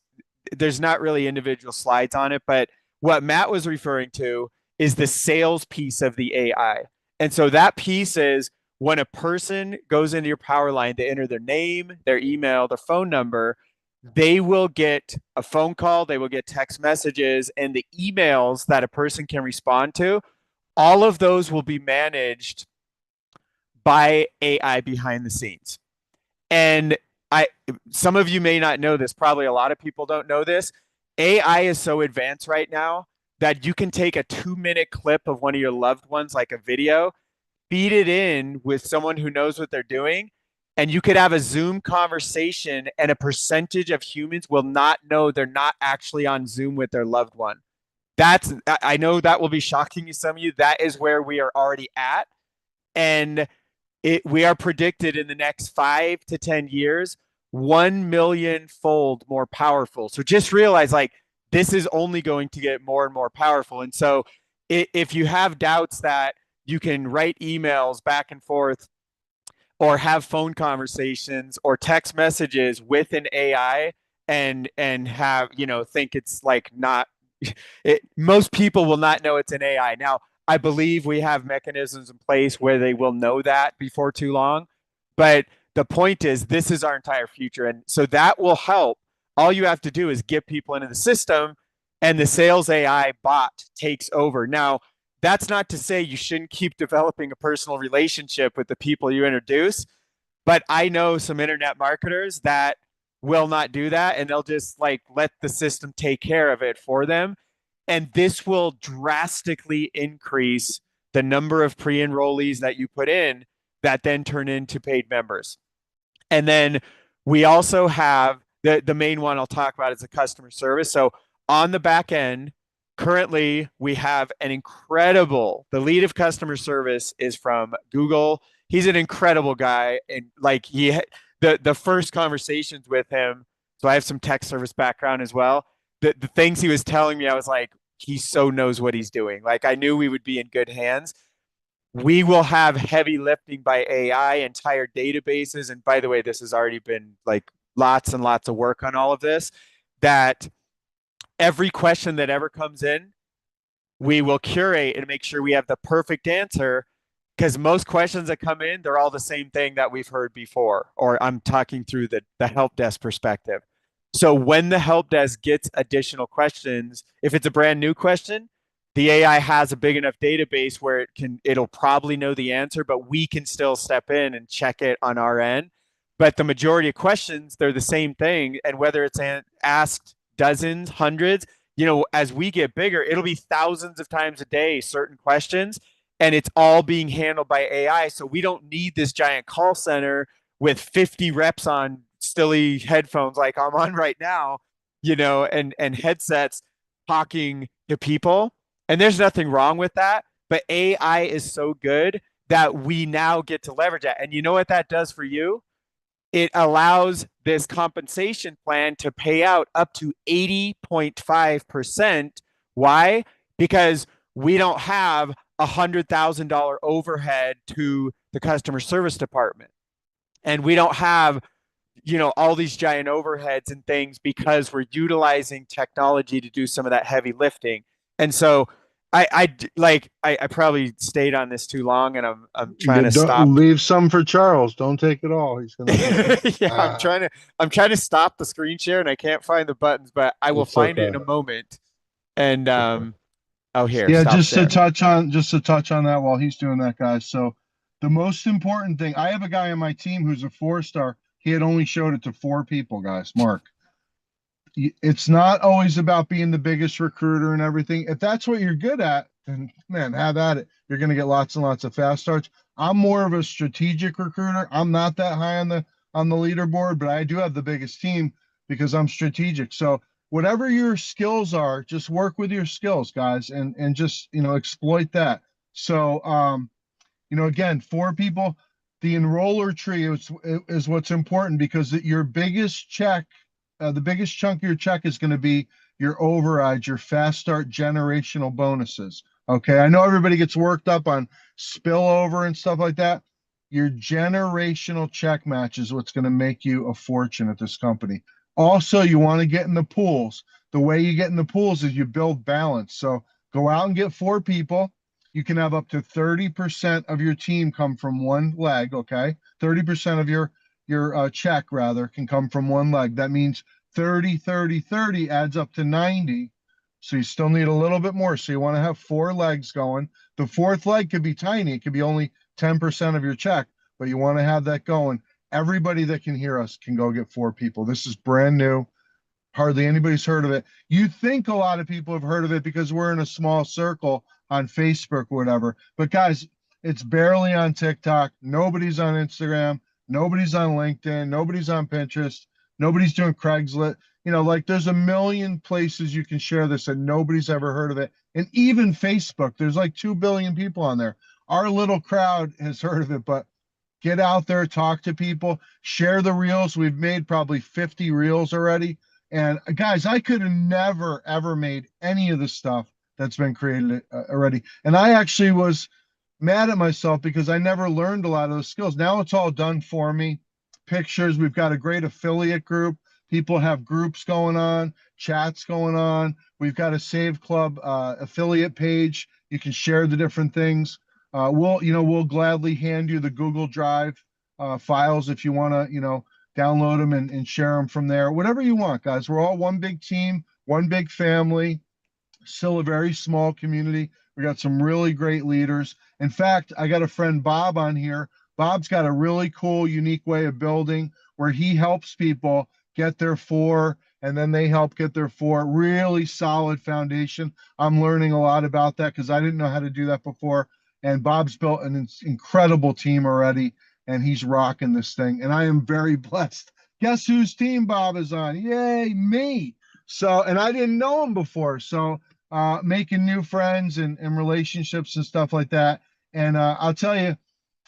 not really individual slides on it, but what Matt was referring to is the sales piece of the AI. And so that piece is when a person goes into your power line, they enter their name, their email, their phone number, they will get a phone call, they will get text messages, and the emails that a person can respond to all of those will be managed by AI behind the scenes. And some of you may not know this, probably a lot of people don't know this. AI is so advanced right now that you can take a 2-minute clip of one of your loved ones, like a video, feed it in with someone who knows what they're doing, and you could have a Zoom conversation, and a percentage of humans will not know they're not actually on Zoom with their loved one. I know that will be shocking to some of you. That is where we are already at. And we are predicted in the next 5 to 10 years 1 million fold more powerful. So just realize, like, this is only going to get more and more powerful. And so if you have doubts that you can write emails back and forth or have phone conversations or text messages with an AI and have, think it's like not most people will not know it's an AI. Now, I believe we have mechanisms in place where they will know that before too long. But the point is, this is our entire future. And so that will help. All you have to do is get people into the system, and the sales AI bot takes over. Now, that's not to say you shouldn't keep developing a personal relationship with the people you introduce. But I know some internet marketers that will not do that, and they'll just like let the system take care of it for them. And this will drastically increase the number of pre-enrollees that you put in that then turn into paid members. And then we also have the main one I'll talk about is the customer service. So on the back end, currently we have the lead of customer service is from Google. He's an incredible guy. And like the first conversations with him, so I have some tech service background as well. The things he was telling me, I was like, he so knows what he's doing. Like, I knew we would be in good hands. We will have heavy lifting by AI, entire databases. And by the way, this has already been like lots and lots of work on all of this, that every question that ever comes in, we will curate and make sure we have the perfect answer, because most questions that come in, they're all the same thing that we've heard before, or I'm talking through the help desk perspective. So when the help desk gets additional questions, if it's a brand new question, the AI has a big enough database where it'll probably know the answer, but we can still step in and check it on our end. But the majority of questions, they're the same thing. And whether it's asked dozens, hundreds, as we get bigger, it'll be thousands of times a day, certain questions, and it's all being handled by AI. So we don't need this giant call center with 50 reps on silly headphones like I'm on right now, and headsets talking to people. And there's nothing wrong with that, but AI is so good that we now get to leverage that. And you know what that does for you? It allows this compensation plan to pay out up to 80.5%. Why? Because we don't have $100,000 overhead to the customer service department. And we don't have all these giant overheads and things, because we're utilizing technology to do some of that heavy lifting. And so I probably stayed on this too long, and I'm trying to stop. Leave some for Charles. Don't take it all. He's gonna. Yeah, I'm trying to stop the screen share, and I can't find the buttons, but I will find it in a moment. And here. Yeah, just to touch on that while he's doing that, guys. So the most important thing, I have a guy on my team who's a 4-star. He had only showed it to 4 people, guys. Mark, it's not always about being the biggest recruiter and everything. If that's what you're good at, then man, have at it. You're going to get lots and lots of fast starts. I'm more of a strategic recruiter. I'm not that high on the leaderboard, but I do have the biggest team because I'm strategic. So whatever your skills are, just work with your skills, guys, and just, exploit that. So, again, 4 people. The enroller tree is what's important, because your biggest check, the biggest chunk of your check is going to be your overrides, your fast start generational bonuses. Okay, I know everybody gets worked up on spillover and stuff like that. Your generational check match is what's going to make you a fortune at this company. Also, you want to get in the pools. The way you get in the pools is you build balance. So go out and get 4 people. You can have up to 30% of your team come from one leg, okay? 30% of your check, rather, can come from one leg. That means 30, 30, 30 adds up to 90. So you still need a little bit more. So you want to have 4 legs going. The 4th leg could be tiny. It could be only 10% of your check, but you want to have that going. Everybody that can hear us can go get 4 people. This is brand new. Hardly anybody's heard of it. You think a lot of people have heard of it because we're in a small circle on Facebook or whatever. But guys, it's barely on TikTok. Nobody's on Instagram. Nobody's on LinkedIn. Nobody's on Pinterest. Nobody's doing Craigslist. You know, like there's a million places you can share this and nobody's ever heard of it. And even Facebook, there's like 2 billion people on there. Our little crowd has heard of it, but get out there, talk to people, share the reels. We've made probably 50 reels already. And guys, I could have never, ever made any of the stuff that's been created already. And I actually was mad at myself because I never learned a lot of those skills. Now it's all done for me. Pictures, we've got a great affiliate group. People have groups going on, chats going on. We've got a Save Club affiliate page. You can share the different things. We'll gladly hand you the Google Drive files if you want to, download them and share them from there. Whatever you want, guys. We're all one big team, one big family, still a very small community. We got some really great leaders. In fact, I got a friend, Bob, on here. Bob's got a really cool, unique way of building where he helps people get their 4, and then they help get their 4. Really solid foundation. I'm learning a lot about that because I didn't know how to do that before. And Bob's built an incredible team already, and he's rocking this thing. And I am very blessed. Guess whose team Bob is on? Yay, me. So, and I didn't know him before. So making new friends and relationships and stuff like that. And I'll tell you,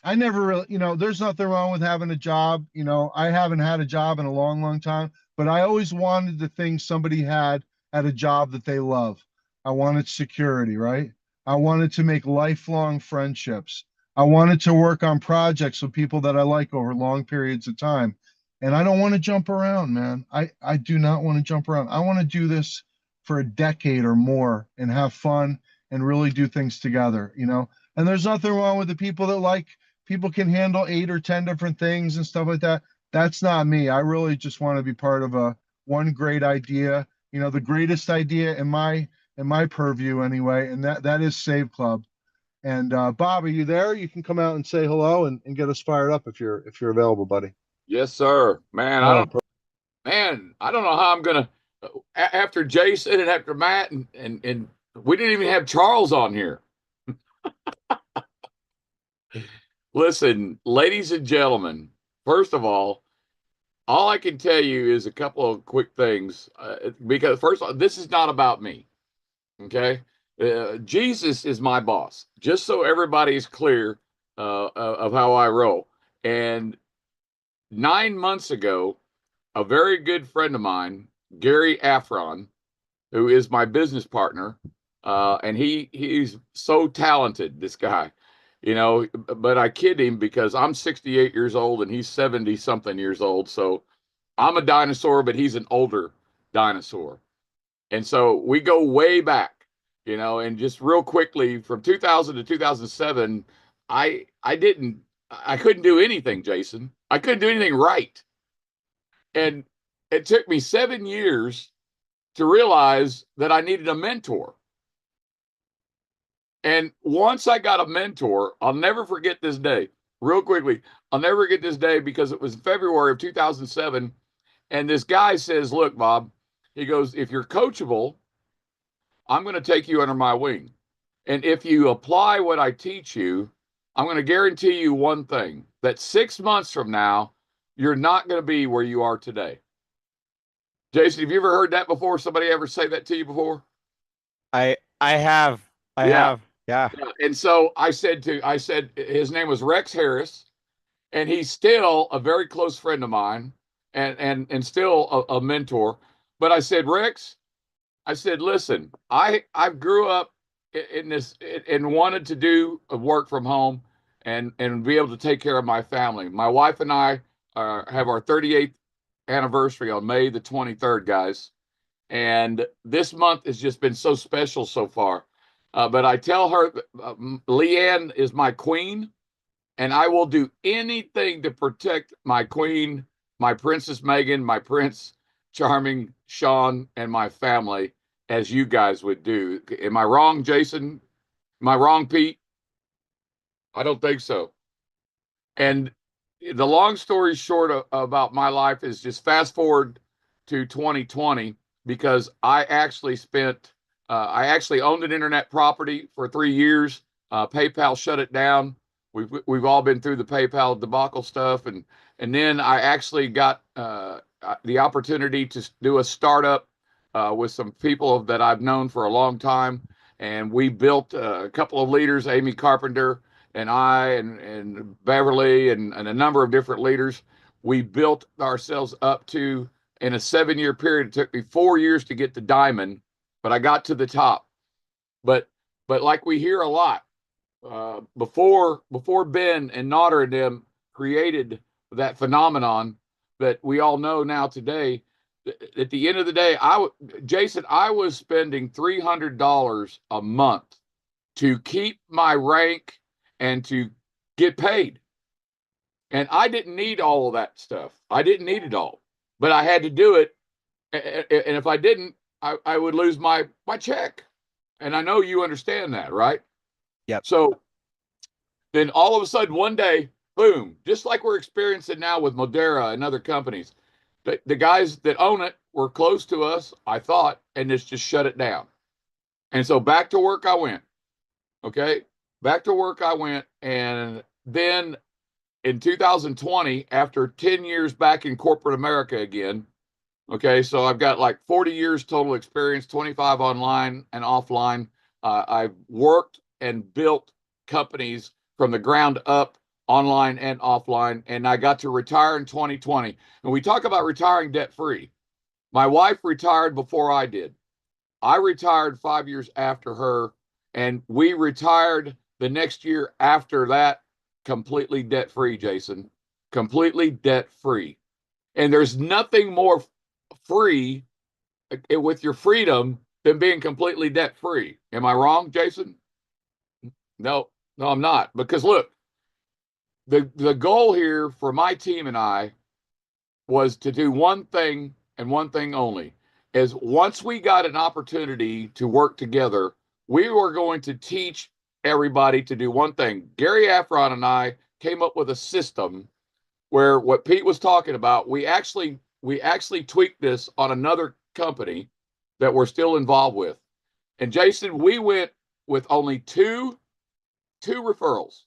I never really, there's nothing wrong with having a job. I haven't had a job in a long, long time, but I always wanted the things somebody had at a job that they love. I wanted security, right? I wanted to make lifelong friendships. I wanted to work on projects with people that I like over long periods of time. And I don't want to jump around, man. I do not want to jump around. I want to do this for a decade or more and have fun and really do things together, And there's nothing wrong with the people that people can handle 8 or 10 different things and stuff like that. That's not me. I really just want to be part of one great idea, the greatest idea in my purview anyway, and that is Save Club. And Bob, are you there? You can come out and say hello and get us fired up if you're available, buddy. Yes, sir. Man, I don't know how I'm gonna after Jason and after Matt and we didn't even have Charles on here. Listen, ladies and gentlemen, first of all I can tell you is a couple of quick things because first of all, this is not about me. Okay. Jesus is my boss, just so everybody's clear of how I roll. And 9 months ago, a very good friend of mine, Gary Afron, who is my business partner, and he's so talented, this guy, but I kid him because I'm 68 years old and he's 70 something years old. So I'm a dinosaur, but he's an older dinosaur. And so we go way back. And just real quickly from 2000 to 2007, I couldn't do anything, Jason. I couldn't do anything right. And it took me 7 years to realize that I needed a mentor. And once I got a mentor, I'll never forget this day. Real quickly, I'll never forget this day because it was February of 2007. And this guy says, look, Bob, he goes, if you're coachable, I'm going to take you under my wing. And if you apply what I teach you, I'm going to guarantee you one thing, that 6 months from now, you're not going to be where you are today. Jason, have you ever heard that before? Somebody ever say that to you before? I have. I have. Yeah. And so I said his name was Rex Harris, and he's still a very close friend of mine and still a mentor. But I said, Rex, listen, I grew up in this and wanted to do a work from home and be able to take care of my family. My wife and I have our 38th anniversary on May the 23rd, guys. And this month has just been so special so far. But I tell her, Leanne is my queen, and I will do anything to protect my queen, my Princess Megan, my Prince Charming, Sean, and my family. as you guys would do. Am I wrong, Jason? Am I wrong, Pete? I don't think so. And the long story short about my life is just fast forward to 2020, because I actually owned an internet property for 3 years. PayPal shut it down. We've all been through the PayPal debacle stuff, and then I actually got the opportunity to do a startup with some people that I've known for a long time, and we built a couple of leaders, Amy Carpenter and I, and Beverly, and a number of different leaders. We built ourselves up to, in a 7-year period. It took me 4 years to get to diamond, but I got to the top. But like we hear a lot, before Ben and Nodder and them created that phenomenon that we all know now today, at the end of the day, Jason, I was spending $300 a month to keep my rank and to get paid. And I didn't need all of that stuff. I didn't need it all, but I had to do it. And if I didn't, I would lose my check. And I know you understand that, right? Yep. So then all of a sudden, one day, boom, just like we're experiencing now with Modera and other companies, the guys that own it were close to us, I thought, and it's just shut it down. And so back to work I went. Okay. Back to work I went. And then in 2020, after 10 years back in corporate America again, okay, so I've got like 40 years total experience, 25 online and offline. I've worked and built companies from the ground up, online and offline, and I got to retire in 2020. And we talk about retiring debt-free. My wife retired before I did. I retired 5 years after her, and we retired the next year after that completely debt-free, Jason. Completely debt-free. And there's nothing more free with your freedom than being completely debt-free. Am I wrong, Jason? No, I'm not. Because look, the goal here for my team and I was to do one thing and one thing only. Is once we got an opportunity to work together, we were going to teach everybody to do one thing. Gary Afron and I came up with a system where what Pete was talking about, we actually tweaked this on another company that we're still involved with. And Jason, we went with only two referrals.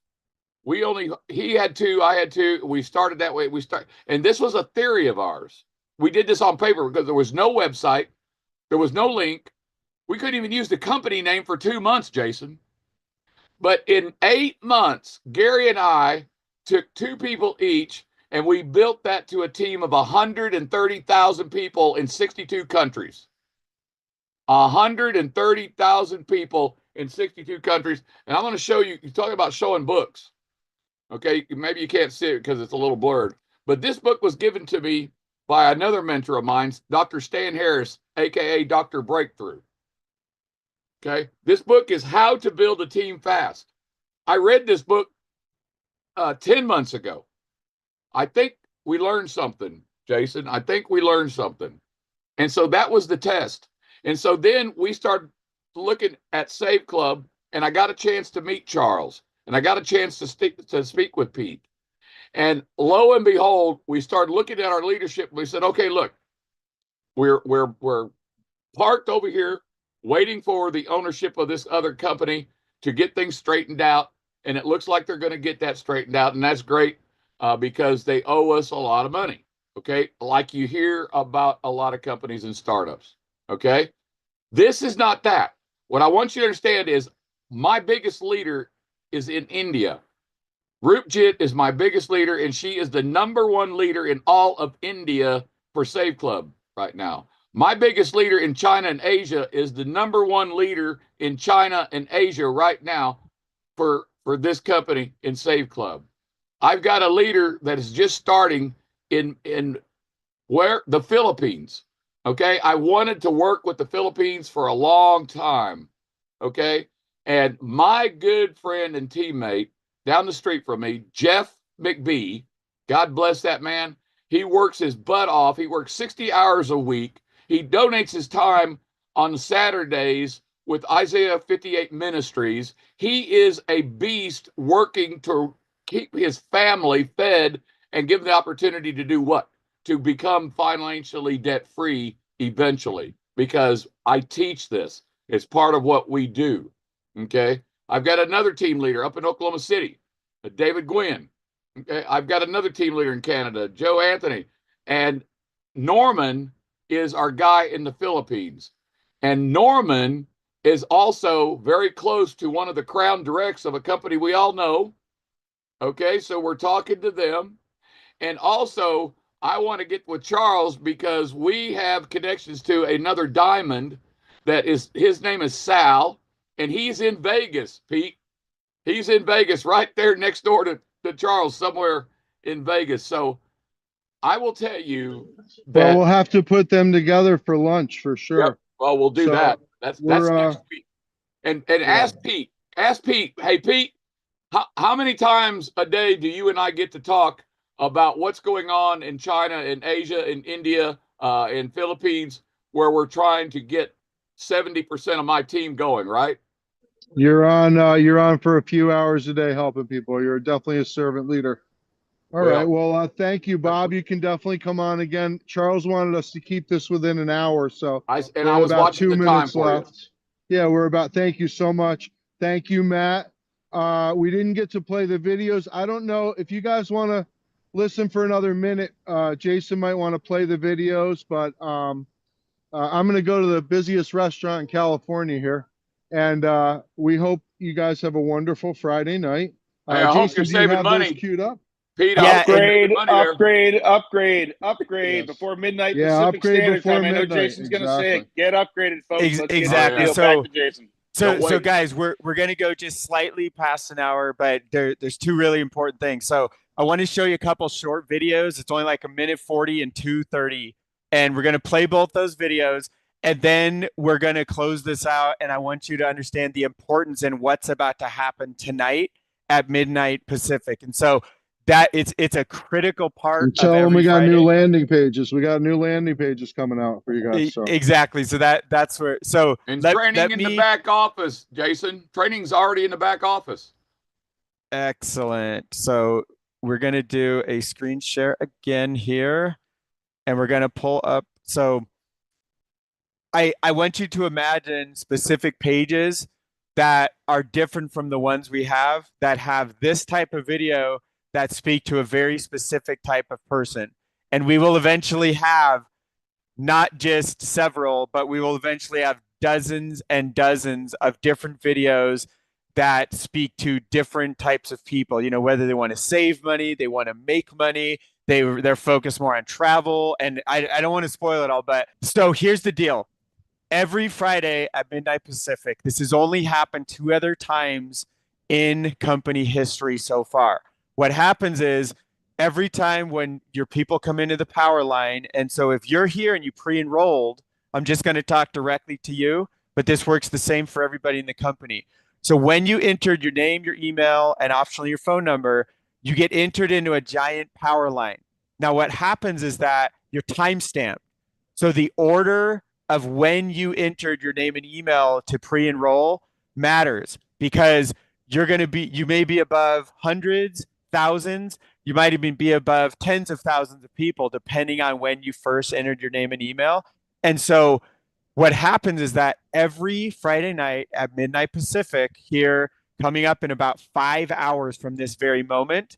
He had two, I had two. We started that way. And this was a theory of ours. We did this on paper because there was no website. There was no link. We couldn't even use the company name for 2 months, Jason. But in 8 months, Gary and I took 2 people each, and we built that to a team of 130,000 people in 62 countries. 130,000 people in 62 countries. And I'm going to show you, you talk about showing books. Okay, maybe you can't see it because it's a little blurred. But this book was given to me by another mentor of mine, Dr. Stan Harris, aka Dr. Breakthrough. Okay, this book is How to Build a Team Fast. I read this book 10 months ago. I think we learned something, Jason. I think we learned something. And so that was the test. And so then we started looking at Save Club, and I got a chance to meet Charles, and I got a chance to speak with Pete. And lo and behold, we started looking at our leadership. We said, okay, look, we're parked over here waiting for the ownership of this other company to get things straightened out. And it looks like they're going to get that straightened out. And that's great because they owe us a lot of money. Okay. Like you hear about a lot of companies and startups. Okay. This is not that. What I want you to understand is my biggest leader is in India. Rupjit is my biggest leader, and she is the #1 leader in all of India for Save Club right now. My biggest leader in China and Asia is the #1 leader in China and Asia right now for this company in Save Club. I've got a leader that is just starting in where the Philippines. Okay, I wanted to work with the Philippines for a long time. Okay, and my good friend and teammate down the street from me, Jeff McBee, God bless that man. He works his butt off. He works 60 hours a week. He donates his time on Saturdays with Isaiah 58 Ministries. He is a beast working to keep his family fed and give the opportunity to do what? To become financially debt free eventually, because I teach this. It's part of what we do. Okay. I've got another team leader up in Oklahoma City, David Gwynn. Okay. I've got another team leader in Canada, Joe Anthony. And Norman is our guy in the Philippines. And Norman is also very close to one of the crown directs of a company we all know. Okay, so we're talking to them. And also, I want to get with Charles because we have connections to another diamond that is, his name is Sal, and he's in Vegas, Pete. He's in Vegas, right there next door to Charles, somewhere in Vegas. So I will tell you that. Well, we'll have to put them together for lunch for sure. Yep, well, we'll do So that. That's next week. And ask Pete. Ask Pete. Hey, Pete, how many times a day do you and I get to talk about what's going on in China, in Asia, in India, in Philippines, where we're trying to get 70% of my team going, right? You're on for a few hours a day helping people. You're definitely a servant leader. All right. Well, thank you, Bob. You can definitely come on again. Charles wanted us to keep this within an hour, so I was about watching 2 the minutes time for you. left. Yeah, thank you so much. Thank you, Matt. We didn't get to play the videos. I don't know if you guys want to listen for another minute. Jason might want to play the videos, but I'm going to go to the busiest restaurant in California here. And we hope you guys have a wonderful Friday night. Hey, I hope you're saving money. Those queued up? Pete, Yeah, upgrade Yes. before midnight Yeah, Pacific upgrade Standard before Time. I know midnight. Jason's going to say it. Exactly. Get upgraded, folks. Let's get exactly. this deal back to Jason. So guys, we're going to go just slightly past an hour, but there's two really important things. So I want to show you a couple short videos. It's only like 1:40 and 2:30, and we're going to play both those videos, and then we're going to close this out. And I want you to understand the importance and what's about to happen tonight at midnight Pacific. And so that it's a critical part. And tell them we got new landing pages. We got new landing pages coming out for you guys. So. Exactly. So that's where. So and training in the back office, Jason. Training's already in the back office. Excellent. So we're gonna do a screen share again here, and we're gonna pull up. So I want you to imagine specific pages that are different from the ones we have that have this type of video that speak to a very specific type of person. And we will eventually have not just several, but we will eventually have dozens and dozens of different videos that speak to different types of people, you know, whether they want to save money, they want to make money, they're focused more on travel. And I don't want to spoil it all, but so here's the deal. Every Friday at midnight Pacific, this has only happened 2 other times in company history so far. What happens is every time when your people come into the power line, and so if you're here and you pre-enrolled, I'm just going to talk directly to you, but this works the same for everybody in the company. So when you entered your name, your email, and optionally your phone number, you get entered into a giant power line. Now what happens is that you're time-stamped. So the order of when you entered your name and email to pre-enroll matters, because you may be above hundreds, thousands, you might even be above tens of thousands of people, depending on when you first entered your name and email. And so what happens is that every Friday night at midnight Pacific, here coming up in about 5 hours from this very moment,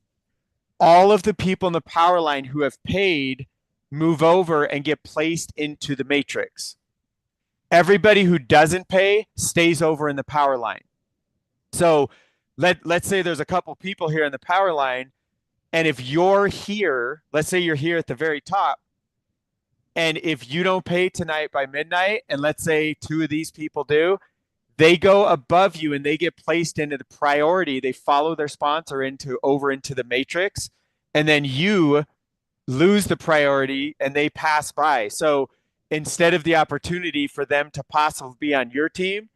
all of the people in the power line who have paid move over and get placed into the matrix. Everybody who doesn't pay stays over in the power line. So let's say there's a couple people here in the power line, and if you're here, let's say you're here at the very top, and if you don't pay tonight by midnight, and let's say 2 of these people do, they go above you and they get placed into the priority. They follow their sponsor over into the matrix, and then you lose the priority and they pass by. So instead of the opportunity for them to possibly be on your team,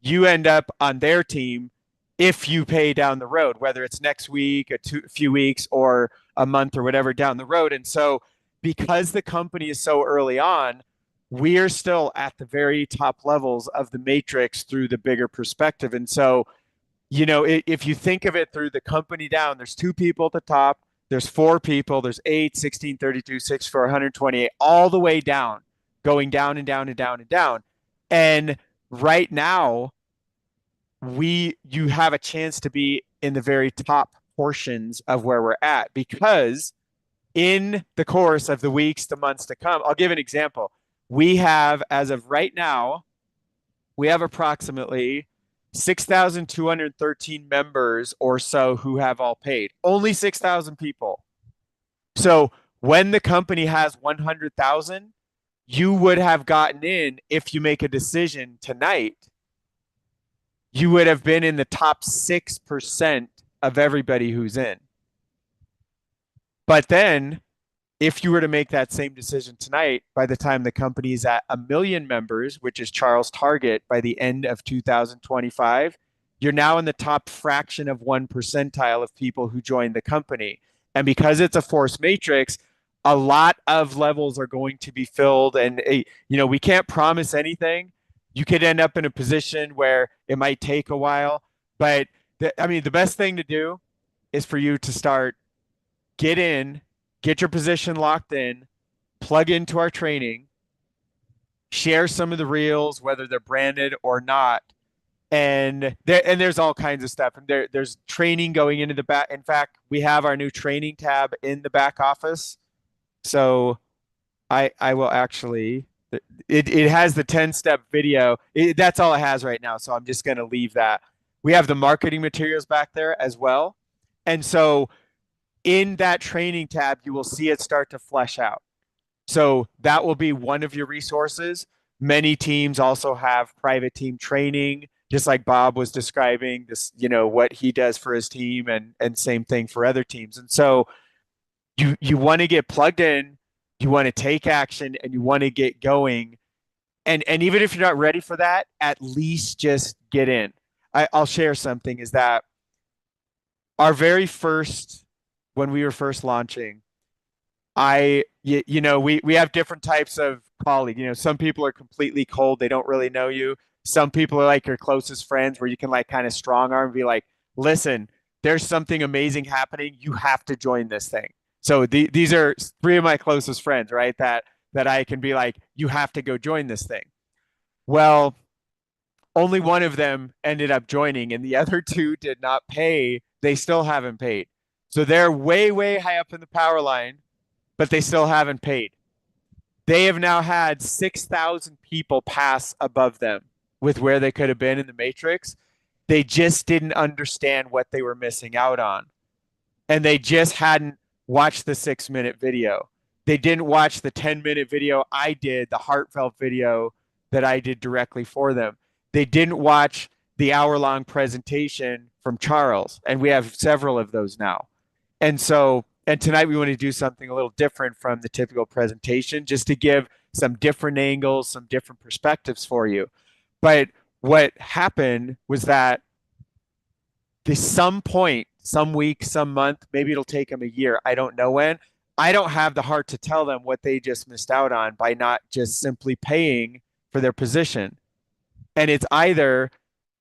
you end up on their team if you pay down the road, whether it's next week, a few weeks, or a month or whatever down the road. And so because the company is so early on, we are still at the very top levels of the matrix through the bigger perspective. And so, if you think of it through the company down, there's 2 people at the top, there's 4 people, there's 8, 16, 32, 64, 128, all the way down, going down and down and down and down. And right now, you have a chance to be in the very top portions of where we're at, because in the course of the weeks, the months to come, I'll give an example. We have, as of right now, we have approximately 6,213 members or so who have all paid. Only 6,000 people. So when the company has 100,000, you would have gotten in, if you make a decision tonight, you would have been in the top 6% of everybody who's in. But then, if you were to make that same decision tonight, by the time the company is at 1 million members, which is Charles' target by the end of 2025, you're now in the top fraction of 1 percentile of people who join the company. And because it's a force matrix, a lot of levels are going to be filled. And, we can't promise anything. You could end up in a position where it might take a while. But, the best thing to do is for you to start, get in, get your position locked in, plug into our training, share some of the reels, whether they're branded or not. And there's all kinds of stuff. And there's training going into the back. In fact, we have our new training tab in the back office. So I will actually, it has the 10-step video. That's all it has right now. So I'm just going to leave that. We have the marketing materials back there as well. And so in that training tab, you will see it start to flesh out. So that will be one of your resources. Many teams also have private team training, just like Bob was describing this, what he does for his team, and same thing for other teams. And so you want to get plugged in, you want to take action, and you want to get going. And even if you're not ready for that, at least just get in. I'll share something, is that our very first, when we were first launching, we have different types of colleague. Some people are completely cold. They don't really know you. Some people are like your closest friends, where you can like kind of strong arm and be like, listen, there's something amazing happening. You have to join this thing. So these are 3 of my closest friends, right? That I can be like, you have to go join this thing. Well, only one of them ended up joining, and the other 2 did not pay. They still haven't paid. So they're way, way high up in the power line, but they still haven't paid. They have now had 6,000 people pass above them with where they could have been in the matrix. They just didn't understand what they were missing out on. And they just hadn't watched the 6-minute video. They didn't watch the 10-minute video I did, the heartfelt video that I did directly for them. They didn't watch the hour-long presentation from Charles, and we have several of those now. And tonight we want to do something a little different from the typical presentation, just to give some different angles, some different perspectives for you. But what happened was that at some point, some week, some month, maybe it'll take them a year, I don't know when, I don't have the heart to tell them what they just missed out on by not just simply paying for their position. And it's either,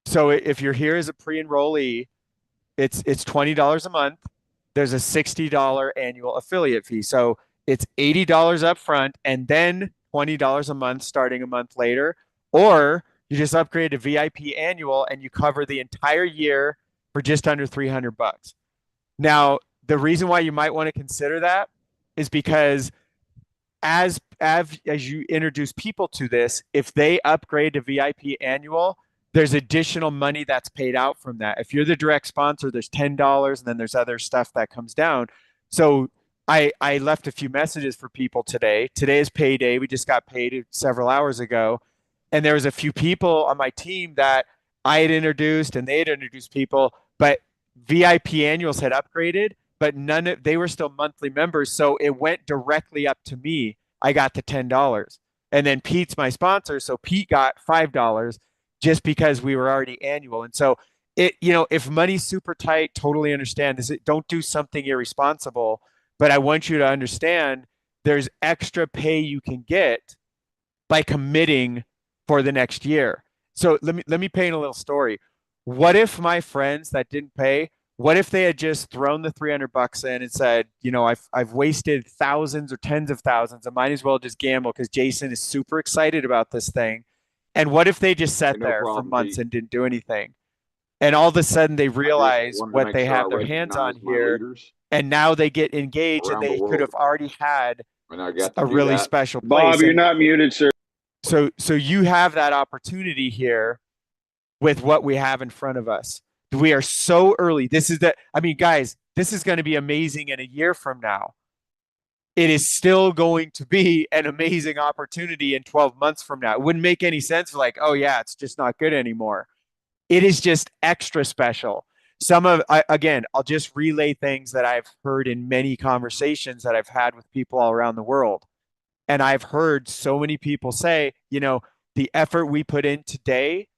so if you're here as a pre-enrollee, it's $20 a month. There's a $60 annual affiliate fee. So it's $80 up front and then $20 a month starting a month later. Or you just upgrade to VIP annual and you cover the entire year for just under $300. Now, the reason why you might want to consider that is because as you introduce people to this, if they upgrade to VIP annual, there's additional money that's paid out from that. If you're the direct sponsor, there's $10, and then there's other stuff that comes down. So I left a few messages for people today. Today is payday. We just got paid several hours ago. And there was a few people on my team that I had introduced, and they had introduced people, but VIP annuals had upgraded, but they were still monthly members. So it went directly up to me. I got the $10. And then Pete's my sponsor, so Pete got $5 just because we were already annual. And so if money's super tight, totally understand this. Don't do something irresponsible, but I want you to understand there's extra pay you can get by committing for the next year. So let me paint a little story. What if my friends that didn't pay, what if they had just thrown the $300 in and said, you know, I've wasted thousands or tens of thousands. I might as well just gamble because Jason is super excited about this thing. And what if they just sat No there for problem, months Pete. and didn't do anything? And all of a sudden they I just realize wanted to what make they sure have I their hands on recognize my here, leaders and now they get engaged, and around the they could world. have already had And I got to a do really that. special Bob, place. you're And not muted, sir. so you have that opportunity here with what we have in front of us. We are so early. This is the, I mean, guys, this is going to be amazing in a year from now. It is still going to be an amazing opportunity in 12 months from now. It wouldn't make any sense like, oh yeah, it's just not good anymore. It is just extra special. Again, I'll just relay things that I've heard in many conversations that I've had with people all around the world. And I've heard so many people say, you know, the effort we put in today,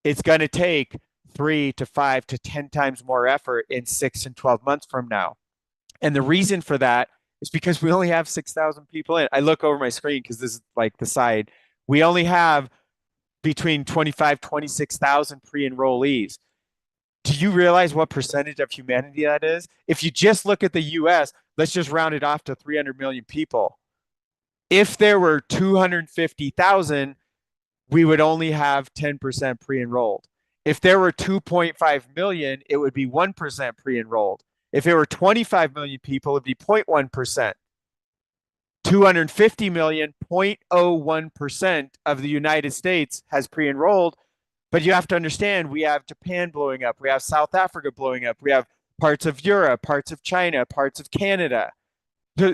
it's going to take 3 to 5 to 10 times more effort in 6 and 12 months from now. And the reason for that is because we only have 6,000 people in. I look over my screen because this is like the side. We only have between 25, 26,000 pre-enrollees. Do you realize what percentage of humanity that is? If you just look at the US, let's just round it off to 300 million people. If there were 250,000, we would only have 10% pre-enrolled. If there were 2.5 million, it would be 1% pre-enrolled. If there were 25 million people, it'd be 0.1%. 250 million, 0.01% of the United States has pre-enrolled. But you have to understand, we have Japan blowing up. We have South Africa blowing up. We have parts of Europe, parts of China, parts of Canada.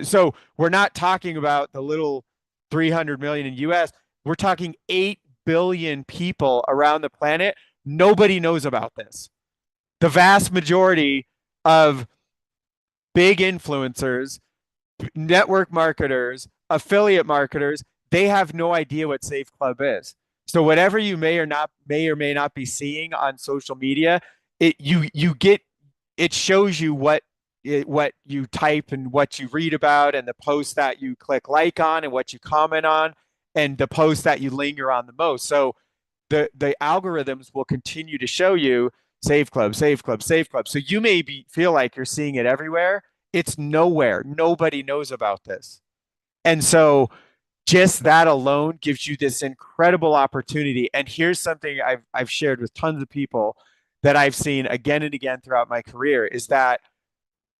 So we're not talking about the little 300 million in US. We're talking 8 billion people around the planet. Nobody knows about this. The vast majority of big influencers, network marketers, affiliate marketers, they have no idea what Save Club is. So whatever you may or may not be seeing on social media, it shows you what you type and what you read about, and the posts that you click like on and what you comment on, and the posts that you linger on the most. So the algorithms will continue to show you Save Club, Save Club, Save Club. So you may feel like you're seeing it everywhere. It's nowhere. Nobody knows about this. And so just that alone gives you this incredible opportunity. And here's something I've shared with tons of people that I've seen again and again throughout my career is that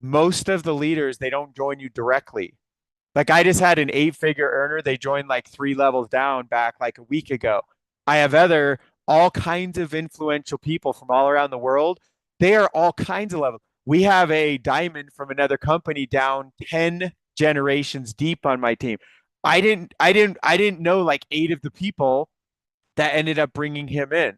most of the leaders, they don't join you directly. Like I just had an 8-figure earner. They joined like 3 levels down back like a week ago. I have all kinds of influential people from all around the world. They are all kinds of levels. We have a diamond from another company down 10 generations deep on my team. I didn't know like 8 of the people that ended up bringing him in.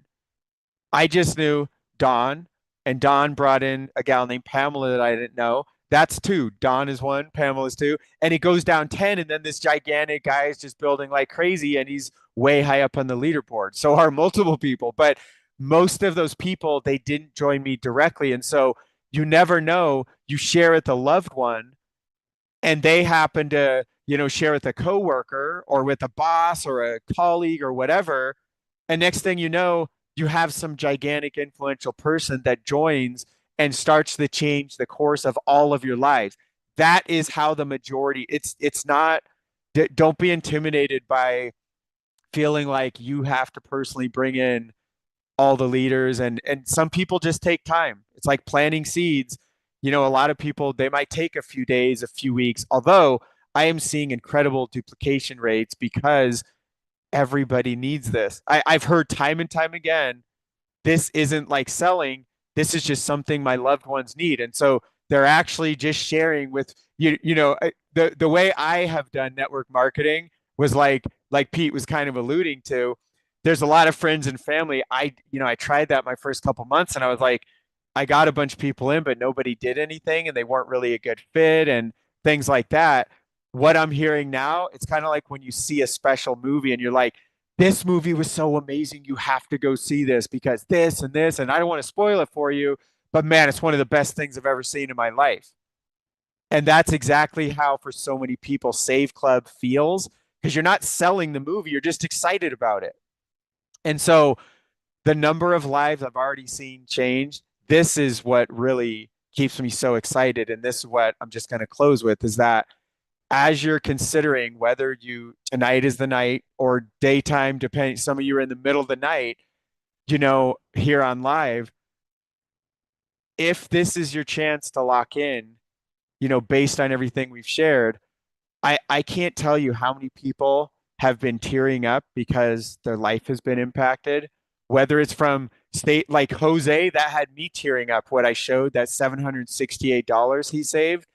I just knew Don, and Don brought in a gal named Pamela that I didn't know. That's 2. Don is 1, Pamela's 2, and it goes down 10, and then this gigantic guy is just building like crazy, and he's way high up on the leaderboard. So are multiple people, but most of those people, they didn't join me directly, and so you never know. You share with a loved one, and they happen to, you know, share with a coworker or with a boss or a colleague or whatever, and next thing you know, you have some gigantic influential person that joins and starts to change the course of all of your lives. That is how the majority, it's not, don't be intimidated by feeling like you have to personally bring in all the leaders, and some people just take time. It's like planting seeds. You know, a lot of people, they might take a few days, a few weeks, although I am seeing incredible duplication rates because everybody needs this. I've heard time and time again, this isn't like selling. This is just something my loved ones need. And so they're actually just sharing with you. You know, the way I have done network marketing was like Pete was kind of alluding to. There's a lot of friends and family. I tried that my first couple months, and I was like, I got a bunch of people in, but nobody did anything, and they weren't really a good fit and things like that. What I'm hearing now, it's kind of like when you see a special movie and you're like, this movie was so amazing. You have to go see this because this and this, and I don't want to spoil it for you, but man, it's one of the best things I've ever seen in my life. And that's exactly how for so many people Save Club feels. because you're not selling the movie, you're just excited about it. And so the number of lives I've already seen change, this is what really keeps me so excited. And this is what I'm just going to close with, is that as you're considering whether tonight is the night or daytime, depending, some of you are in the middle of the night, here on live, if this is your chance to lock in, based on everything we've shared, I can't tell you how many people have been tearing up because their life has been impacted, whether it's from state like Jose, that had me tearing up. What I showed, that $768 he saved,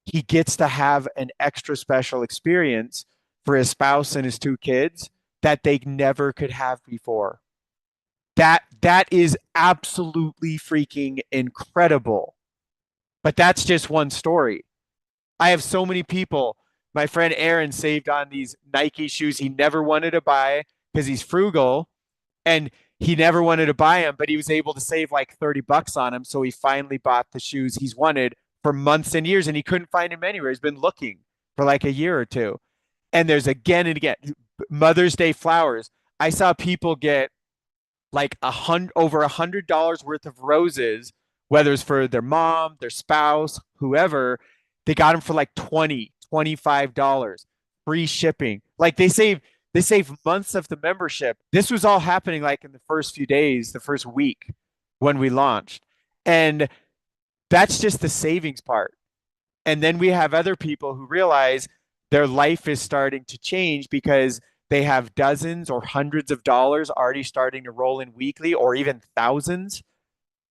he gets to have an extra special experience for his spouse and his 2 kids that they never could have before. That is absolutely freaking incredible. But that's just one story. I have so many people. My friend Aaron saved on these Nike shoes he never wanted to buy because he's frugal, and he never wanted to buy them, but he was able to save like $30 on them. So he finally bought the shoes he's wanted for months and years, and he couldn't find him anywhere. He's been looking for like a year or two. And there's again and again, Mother's Day flowers. I saw people get like over $100 worth of roses, whether it's for their mom, their spouse, whoever. They got them for like $20, $25, free shipping. Like they save months of the membership. This was all happening like in the first few days, the first week when we launched. And that's just the savings part. And then we have other people who realize their life is starting to change because they have dozens or hundreds of dollars already starting to roll in weekly, or even thousands.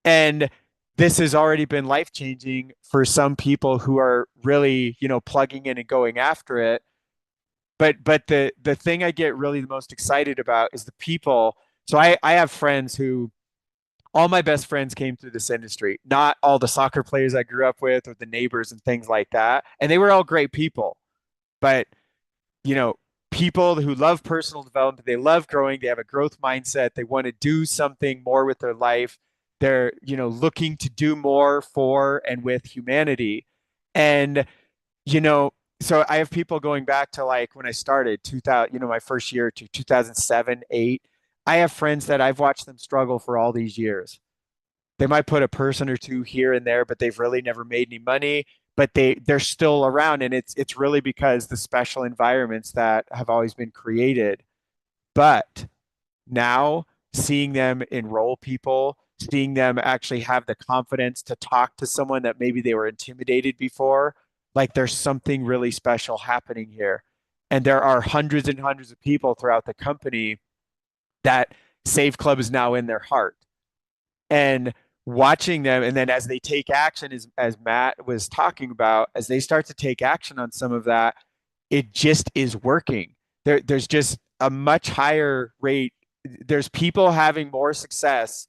And this has already been life-changing for some people who are really, plugging in and going after it. But the thing I get really the most excited about is the people. So I have friends who, all my best friends came through this industry, not all the soccer players I grew up with or the neighbors and things like that. And they were all great people. But, people who love personal development, they love growing, they have a growth mindset, they want to do something more with their life. They're, looking to do more for and with humanity. And, so I have people going back to like when I started 2000, my first year to 2007, 8. I have friends that I've watched them struggle for all these years. They might put a person or two here and there, but they've really never made any money, but they're still around. And it's really because the special environments that have always been created. But now seeing them enroll people, seeing them actually have the confidence to talk to someone that maybe they were intimidated before, like there's something really special happening here. And there are hundreds and hundreds of people throughout the company that Save Club is now in their heart. And watching them, and then as they take action, as Matt was talking about, as they start to take action on some of that, it just is working. There's just a much higher rate. There's people having more success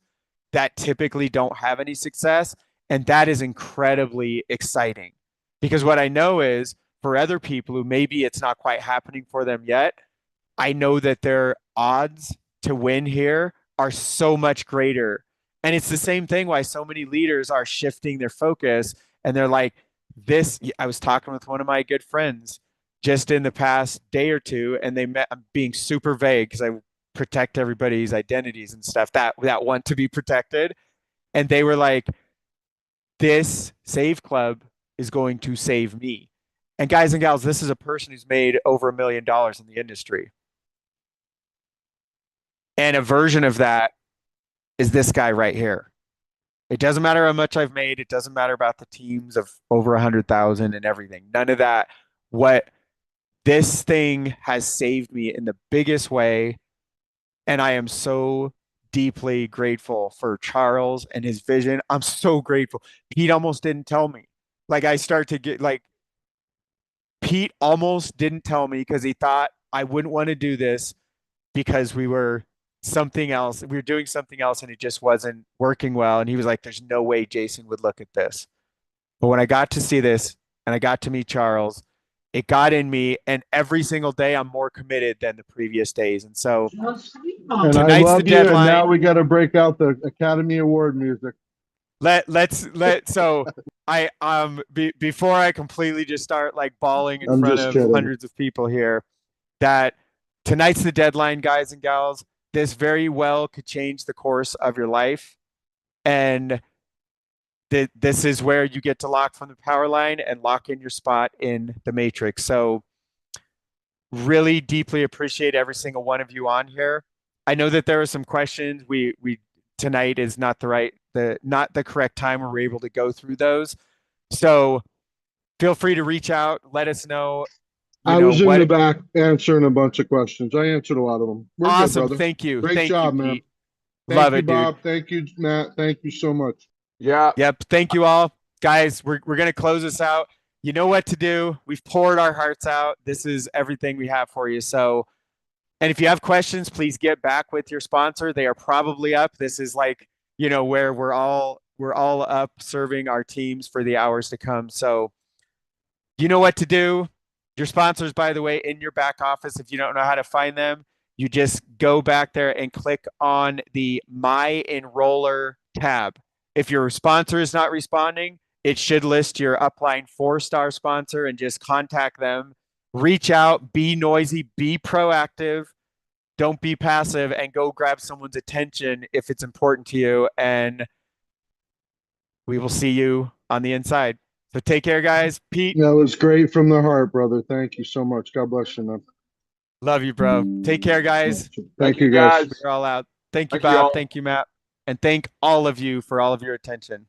that typically don't have any success. And that is incredibly exciting, because what I know is for other people who maybe it's not quite happening for them yet, I know that their odds to win here are so much greater. And it's the same thing why so many leaders are shifting their focus. And they're like, I was talking with one of my good friends just in the past day or two, and I'm being super vague because I protect everybody's identities and stuff that want to be protected. And they were like, this Save Club is going to save me. And guys and gals, this is a person who's made over $1 million in the industry. And a version of that is this guy right here. It doesn't matter how much I've made. It doesn't matter about the teams of over 100,000 and everything. None of that. What this thing has saved me in the biggest way. And I am so deeply grateful for Charles and his vision. I'm so grateful. Pete almost didn't tell me. Like I start to get like, Pete almost didn't tell me because he thought I wouldn't want to do this because we were something else. We were doing something else and it just wasn't working well. And he was like, there's no way Jason would look at this. But when I got to see this and I got to meet Charles, it got in me, and every single day I'm more committed than the previous days. And so And I love you. And now we got to break out the Academy Award music. So I before I completely just start like bawling in front of hundreds of people here, that tonight's the deadline, guys and gals. This very well could change the course of your life. And this is where you get to lock from the power line and lock in your spot in the matrix. So really deeply appreciate every single one of you on here. I know that there are some questions. We tonight is not the correct time where we're able to go through those. So feel free to reach out. Let us know. I was in the back answering a bunch of questions. I answered a lot of them. We're awesome. Good, brother. Thank you. Great Thank job, you, man. Pete. Thank Love you, it, Bob. dude. Thank you, Matt. Thank you so much. Yeah. Yep. Thank you all. Guys, we're going to close this out. You know what to do. We've poured our hearts out. This is everything we have for you. So, and if you have questions, please get back with your sponsor. They are probably up. This is like, where we're all up serving our teams for the hours to come. So you know what to do. Your sponsors, by the way, in your back office, if you don't know how to find them, you just go back there and click on the My Enroller tab. If your sponsor is not responding, it should list your upline 4-star sponsor and just contact them. Reach out, be noisy, be proactive. Don't be passive, and go grab someone's attention if it's important to you. And we will see you on the inside. So take care, guys. Pete. That was great from the heart, brother. Thank you so much. God bless you, man. Love you, bro. Take care, guys. Thank you, guys. We're all out. Thank you, Thank you Bob. all. Thank you, Matt. And thank all of you for all of your attention.